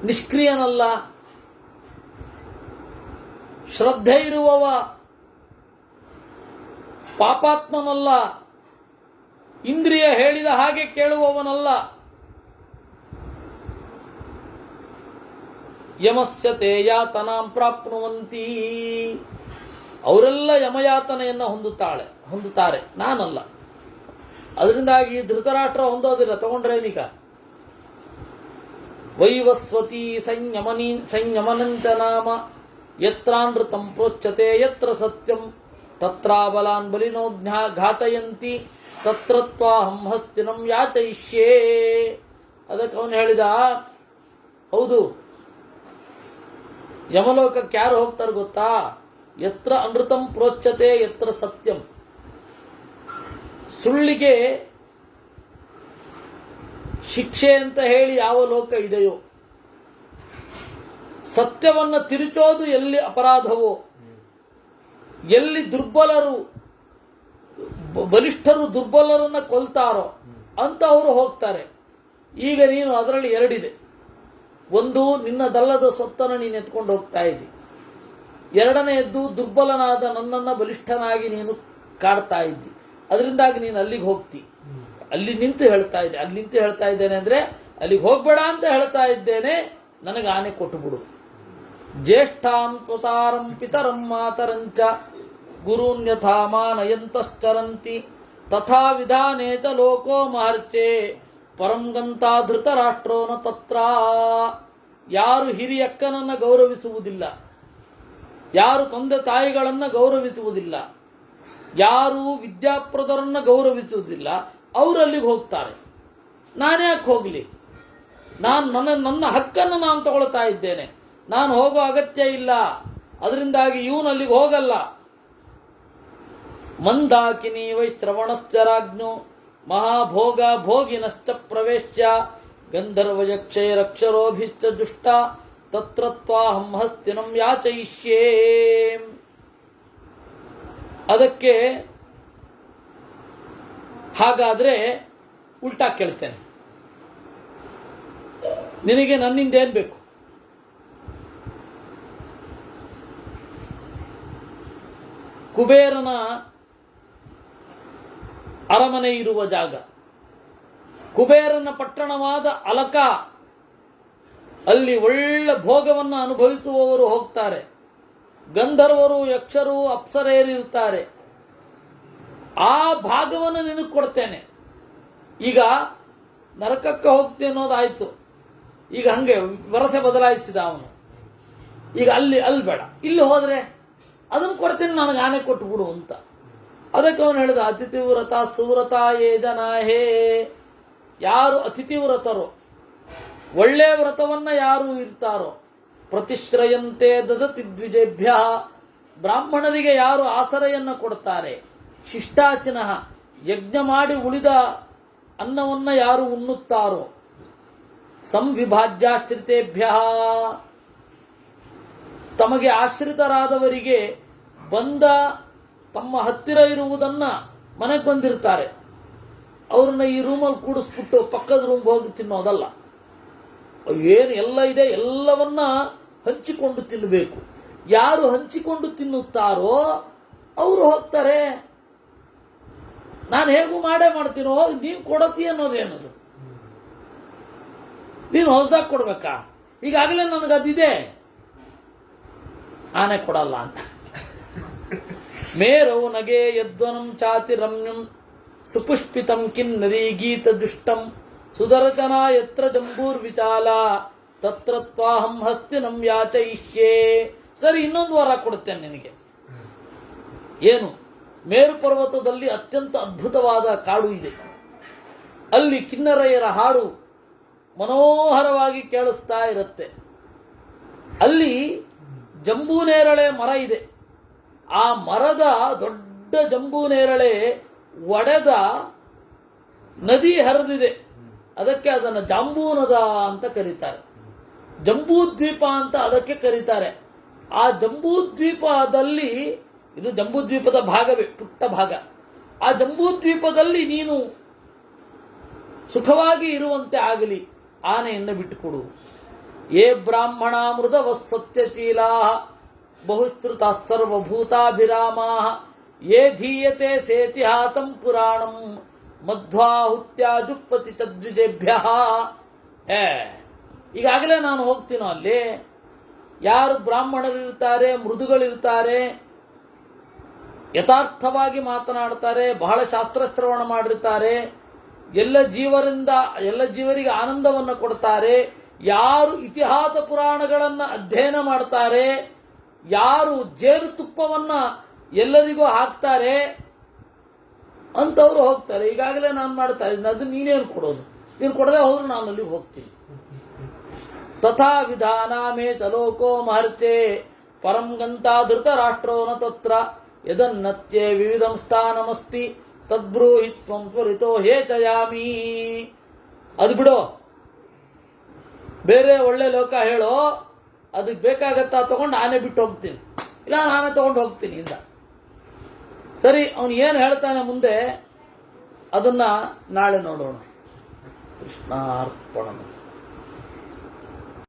ನಿಷ್ಕ್ರಿಯನಲ್ಲ, ಶ್ರದ್ಧೆ ಇರುವವ, ಪಾಪಾತ್ಮನಲ್ಲ, ಇಂದ್ರಿಯ ಹೇಳಿದ ಹಾಗೆ ಕೇಳುವವನಲ್ಲ. ಯಮಸ್ಯ ತೇ ಯಾತನಾಂ ಪ್ರಾಪ್ನುವಂತಿ. ಅವರೆಲ್ಲ ಯಮಯಾತನೆಯನ್ನು ಹೊಂದುತ್ತಾರೆ, ನಾನಲ್ಲ. ಅದರಿಂದಾಗಿ ಧೃತರಾಷ್ಟ್ರ ಹೊಂದೋದಿಲ್ಲ, ತಗೊಂಡ್ರೇನೀಗ? ವೈವಸ್ವತಿ ಸಂಯಮನಂಚ ನಾಮ ಯತ್ರಾನೃತಂ ಪ್ರೋಚ್ಯತೆ ಯತ್ರ ಸತ್ಯಂ ತತ್ರಾಬಲಾನ್ ಬಲಿನೋ ಘಾತಯಂತಿ ತತ್ರ ತ್ವಾಹಂ ಹಸ್ತಿನಂ ಯಾಚಯಿಷ್ಯೇ. ಅದಕ್ಕೆ ಅವನು ಹೇಳಿದ, ಹೌದು, ಯಮಲೋಕಕ್ಕೆ ಯಾರು ಹೋಗ್ತಾರೆ ಗೊತ್ತಾ? ಯತ್ರ ಅನೃತಂ ಪ್ರೋಚ್ಯತೆ ಯತ್ರ ಸತ್ಯಂ. ಸುಳ್ಳಿಗೆ ಶಿಕ್ಷೆ ಅಂತ ಹೇಳಿ ಯಾವ ಲೋಕ ಇದೆಯೋ, ಸತ್ಯವನ್ನು ತಿರುಚೋದು ಎಲ್ಲಿ ಅಪರಾಧವೋ, ಎಲ್ಲಿ ಬಲಿಷ್ಠರು ದುರ್ಬಲರನ್ನ ಕೊಲ್ತಾರೋ ಅಂತವರು ಹೋಗ್ತಾರೆ. ಈಗ ನೀನು ಅದರಲ್ಲಿ ಎರಡಿದೆ. ಒಂದು, ನಿನ್ನದಲ್ಲದ ಸೊತ್ತನ್ನು ನೀನು ಎತ್ಕೊಂಡು ಹೋಗ್ತಾ ಇದ್ದಿ. ಎರಡನೆಯದ್ದು, ದುರ್ಬಲನಾದ ನನ್ನನ್ನು ಬಲಿಷ್ಠನಾಗಿ ನೀನು ಕಾಡ್ತಾ ಇದ್ದಿ. ಅದರಿಂದಾಗಿ ನೀನು ಅಲ್ಲಿಗೆ ಹೋಗ್ತಿ. ಅಲ್ಲಿ ನಿಂತು ಹೇಳ್ತಾ ಇದ್ದೇನೆ ಅಂದ್ರೆ ಅಲ್ಲಿಗೆ ಹೋಗ್ಬೇಡ ಅಂತ ಹೇಳ್ತಾ ಇದ್ದೇನೆ. ನನಗೆ ಆನೆ ಕೊಟ್ಟು ಬಿಡು. ಜ್ಯೇಷ್ಠಾಂ ತ್ವತಾರಂ ಪಿತರಂ ಮಾತರಂಚ ಗುರುನ್ಯಥಾ ಮಾನಯಂತಶ್ಚರಂತಿ ತಥಾ ವಿಧಾನೇ ಚ ಲೋಕೋ ಮಹರ್ಚೆ ಪರಂ ಗಂತಾ ಧೃತರಾಷ್ಟ್ರೋ ನ ತತ್ರ. ಯಾರು ಹಿರಿಯಕ್ಕನನ್ನು ಗೌರವಿಸುವುದಿಲ್ಲ, ಯಾರು ತಂದೆ ತಾಯಿಗಳನ್ನು ಗೌರವಿಸುವುದಿಲ್ಲ, ಯಾರು ವಿದ್ಯಾಪ್ರದರನ್ನು ಗೌರವಿಸುವುದಿಲ್ಲ, ಅವರಲ್ಲಿಗೆ ಹೋಗ್ತಾರೆ. ನಾನೇ ಯಾಕೆ ಹೋಗಲಿ? ನನ್ನ ಹಕ್ಕನ್ನು ನಾನು ತಗೊಳ್ತಾ ಇದ್ದೇನೆ, ನಾನು ಹೋಗೋ ಅಗತ್ಯ ಇಲ್ಲ. ಅದರಿಂದಾಗಿ ಇವನಲ್ಲಿಗೆ ಹೋಗಲ್ಲ. ಮಂದಾಕಿನಿ ವೈಶ್ರವಣಶ್ಚ ರಾಜ್ಞೋ ಮಹಾಭೋಗ ಭೋಗಿನಶ್ಚ ಪ್ರವೇಶ್ಯ ಗಂಧರ್ವಯಕ್ಷೈರಕ್ಷರೋಭಿಶ್ಚ ದುಷ್ಟ ತತ್ರ ತ್ವಾಹಂ ಹಸ್ತಿನಂ ಯಾಚಯಿಷ್ಯೇ. ಅದಕ್ಕೆ ಹಾಗಾದ್ರೆ ಉಲ್ಟಾ ಕೇಳ್ತೇನೆ, ನಿನಗೆ ನನ್ನಿಂದ ಏನ್ ಬೇಕು? ಕುಬೇರನ ಅರಮನೆ ಇರುವ ಜಾಗ, ಕುಬೇರನ ಪಟ್ಟಣವಾದ ಅಲಕ, ಅಲ್ಲಿ ಒಳ್ಳೆ ಭೋಗವನ್ನು ಅನುಭವಿಸುವವರು ಹೋಗ್ತಾರೆ. ಗಂಧರ್ವರು, ಯಕ್ಷರು, ಅಪ್ಸರೆಯರಿರ್ತಾರೆ. ಆ ಭಾಗವನ್ನು ನಿನಗೆ ಕೊಡ್ತೇನೆ. ಈಗ ನರಕಕ್ಕೆ ಹೋಗ್ತೀನಿ ಅನ್ನೋದಾಯ್ತು. ಈಗ ಹಂಗೆ ವರಸೆ ಬದಲಾಯಿಸಿದ ಅವನು. ಈಗ ಅಲ್ಲಿ ಬೇಡ, ಇಲ್ಲಿ ಹೋದ್ರೆ ಅದನ್ನು ಕೊಡ್ತೀನಿ, ನನಗೆ ಆನೆ ಕೊಟ್ಟು ಬಿಡು ಅಂತ. ಅದಕ್ಕೆ ಅವನು ಹೇಳಿದ, ಅತಿಥಿವ್ರತ ಸುವ್ರತ ಯೇ ಜನ ಹೇ. ಯಾರು ಅತಿಥಿವ್ರತರೋ, ಒಳ್ಳೆ ವ್ರತವನ್ನ ಯಾರು ಇರ್ತಾರೋ, ಪ್ರತಿಶ್ರಯಂತೆ ದದತಿ ದ್ವಿಜೇಭ್ಯ, ಬ್ರಾಹ್ಮಣರಿಗೆ ಯಾರು ಆಸರೆಯನ್ನ ಕೊಡ್ತಾರೆ, ಶಿಷ್ಟಾಚಿನ ಯಜ್ಞ ಮಾಡಿ ಉಳಿದ ಅನ್ನವನ್ನ ಯಾರು ಉಣ್ಣುತ್ತಾರೋ, ಸಂವಿಭಾಜ್ಯಾಶ್ರಿತೇಭ್ಯ, ತಮಗೆ ಆಶ್ರಿತರಾದವರಿಗೆ ಬಂದ ತಮ್ಮ ಹತ್ತಿರ ಇರುವುದನ್ನ ಮನೆಗೆ ಬಂದಿರ್ತಾರೆ, ಅವ್ರನ್ನ ಈ ರೂಮಲ್ಲಿ ಕೂಡಿಸ್ಬಿಟ್ಟು ಪಕ್ಕದ ರೂಮ್ಗೆ ಹೋಗಿ ತಿನ್ನೋದಲ್ಲ. ಏನು ಎಲ್ಲ ಇದೆ ಎಲ್ಲವನ್ನ ಹಂಚಿಕೊಂಡು ತಿನ್ನಬೇಕು. ಯಾರು ಹಂಚಿಕೊಂಡು ತಿನ್ನುತ್ತಾರೋ ಅವರು ಹೋಗ್ತಾರೆ. ನಾನು ಹೇಗೂ ಮಾಡೇ ಮಾಡ್ತೀನೋ, ಹೋಗಿ ನೀನು ಕೊಡತಿ ಅನ್ನೋದೇನದು? ನೀನು ಹೊಸದಾಗಿ ಕೊಡ್ಬೇಕಾ? ಈಗಾಗಲೇ ನನಗದಿದೆ, ಆನೆ ಕೊಡಲ್ಲ ಅಂತ. ಮೇರೌ ನಗೆ ಯದ್ವನಂ ಚಾತಿ ರಮ್ಯಂ ಸುಪುಷ್ಪಿತಂ ಕಿನ್ನರಿ ಗೀತ ದುಷ್ಟಂ ಸುದರ್ಶನ ಯತ್ರ ಜಂಬೂರ್ ವಿಚಾಲ ತತ್ರ ತ್ವಾಹಂ ಹಸ್ತಿನಂ ಯಾಚಯಿಷ್ಯೆ. ಸರಿ, ಇನ್ನೊಂದು ವಾರ ಕೊಡುತ್ತೇನೆ ನಿನಗೆ. ಏನು? ಮೇರು ಪರ್ವತದಲ್ಲಿ ಅತ್ಯಂತ ಅದ್ಭುತವಾದ ಕಾಡು ಇದೆ. ಅಲ್ಲಿ ಕಿನ್ನರೆಯರ ಹಾಡು ಮನೋಹರವಾಗಿ ಕೇಳಿಸ್ತಾ ಇರುತ್ತೆ. ಅಲ್ಲಿ ಜಂಬೂನೇರಳೆ ಮರ ಇದೆ. ಆ ಮರದ ದೊಡ್ಡ ಜಂಬೂನೇರಳೆ ಒಡೆದ ನದಿ ಹರಿದಿದೆ. ಅದಕ್ಕೆ ಅದನ್ನು ಜಾಂಬೂನದ ಅಂತ ಕರೀತಾರೆ. ಜಂಬೂದ್ವೀಪ ಅಂತ ಅದಕ್ಕೆ ಕರೀತಾರೆ. ಆ ಜಂಬೂದ್ವೀಪದಲ್ಲಿ, ಇದು ಜಂಬೂದ್ವೀಪದ ಭಾಗವೇ, ಪುಟ್ಟ ಭಾಗ. ಆ ಜಂಬೂದ್ವೀಪದಲ್ಲಿ ನೀನು ಸುಖವಾಗಿ ಇರುವಂತೆ ಆಗಲಿ ಆನೆಯನ್ನು ಬಿಟ್ಟುಕೊಡು. ಯೇ ಬ್ರಾಹ್ಮಣ ಮೃದವಸ್ಸತ್ಯಶೀಲಾ ಬಹುಶ್ರುತಾಸ್ತರ್ವಭೂತಾಭಿರಾಮಾ ಯೇ ಧೀಯತೆ ಸೇತಿಹಾತಂ ಪುರಾಣಂ ಮಧ್ವಾಹುತ್ಯ ಜುಫ್ಫತಿ ತದ್ವಿಜೇಭ್ಯ. ಈಗಾಗಲೇ ನಾನು ಹೋಗ್ತೀನೋ ಅಲ್ಲಿ. ಯಾರು ಬ್ರಾಹ್ಮಣರಿರ್ತಾರೆ, ಮೃದುಗಳಿರ್ತಾರೆ, ಯಥಾರ್ಥವಾಗಿ ಮಾತನಾಡ್ತಾರೆ, ಬಹಳ ಶಾಸ್ತ್ರಶ್ರವಣ ಮಾಡಿರ್ತಾರೆ, ಎಲ್ಲ ಜೀವರಿಗೆ ಆನಂದವನ್ನು ಕೊಡ್ತಾರೆ, ಯಾರು ಇತಿಹಾಸ ಪುರಾಣಗಳನ್ನು ಅಧ್ಯಯನ ಮಾಡ್ತಾರೆ, ಯಾರು ಜೇನುತುಪ್ಪವನ್ನ ಎಲ್ಲರಿಗೂ ಹಾಕ್ತಾರೆ ಅಂತವ್ರು ಹೋಗ್ತಾರೆ. ಈಗಾಗಲೇ ನಾನು ಮಾಡ್ತಾ ಇದ್ದೀನಿ, ಅದು ನೀನೇನು ಕೊಡೋದು? ನೀನು ಕೊಡದೆ ಹೋದ್ರು ನಾನು ಅಲ್ಲಿಗೆ ಹೋಗ್ತೀನಿ. ತಥಾ ವಿಧಾನಾಮೇ ತಲೋಕೋ ಮಹರ್ತೆ ಪರಂ ಗಂತ ಧೃತರಾಷ್ಟ್ರೋ ನ ತತ್ರ ಯದನ್ನತ್ಯೆ ವಿವಿಧಂ ಸ್ಥಾನಮಸ್ತಿ ತದ್ಬ್ರೂಹಿ ತ್ವಂ ತ್ವರಿತೋ ಹೇತಯಾಮಿ. ಅದು ಬಿಡೋ, ಬೇರೆ ಒಳ್ಳೆ ಲೋಕ ಹೇಳೋ, ಅದಕ್ಕೆ ಬೇಕಾಗತ್ತಾ ತಗೊಂಡು ಆನೆ ಬಿಟ್ಟು ಹೋಗ್ತೀನಿ, ಇಲ್ಲ ಆನೆ ತಗೊಂಡು ಹೋಗ್ತೀನಿ ಇಂದ. ಸರಿ, ಅವನು ಏನು ಹೇಳ್ತಾನೆ ಮುಂದೆ ಅದನ್ನ ನಾಳೆ ನೋಡೋಣ. ಕೃಷ್ಣಾರ್ಪಣ.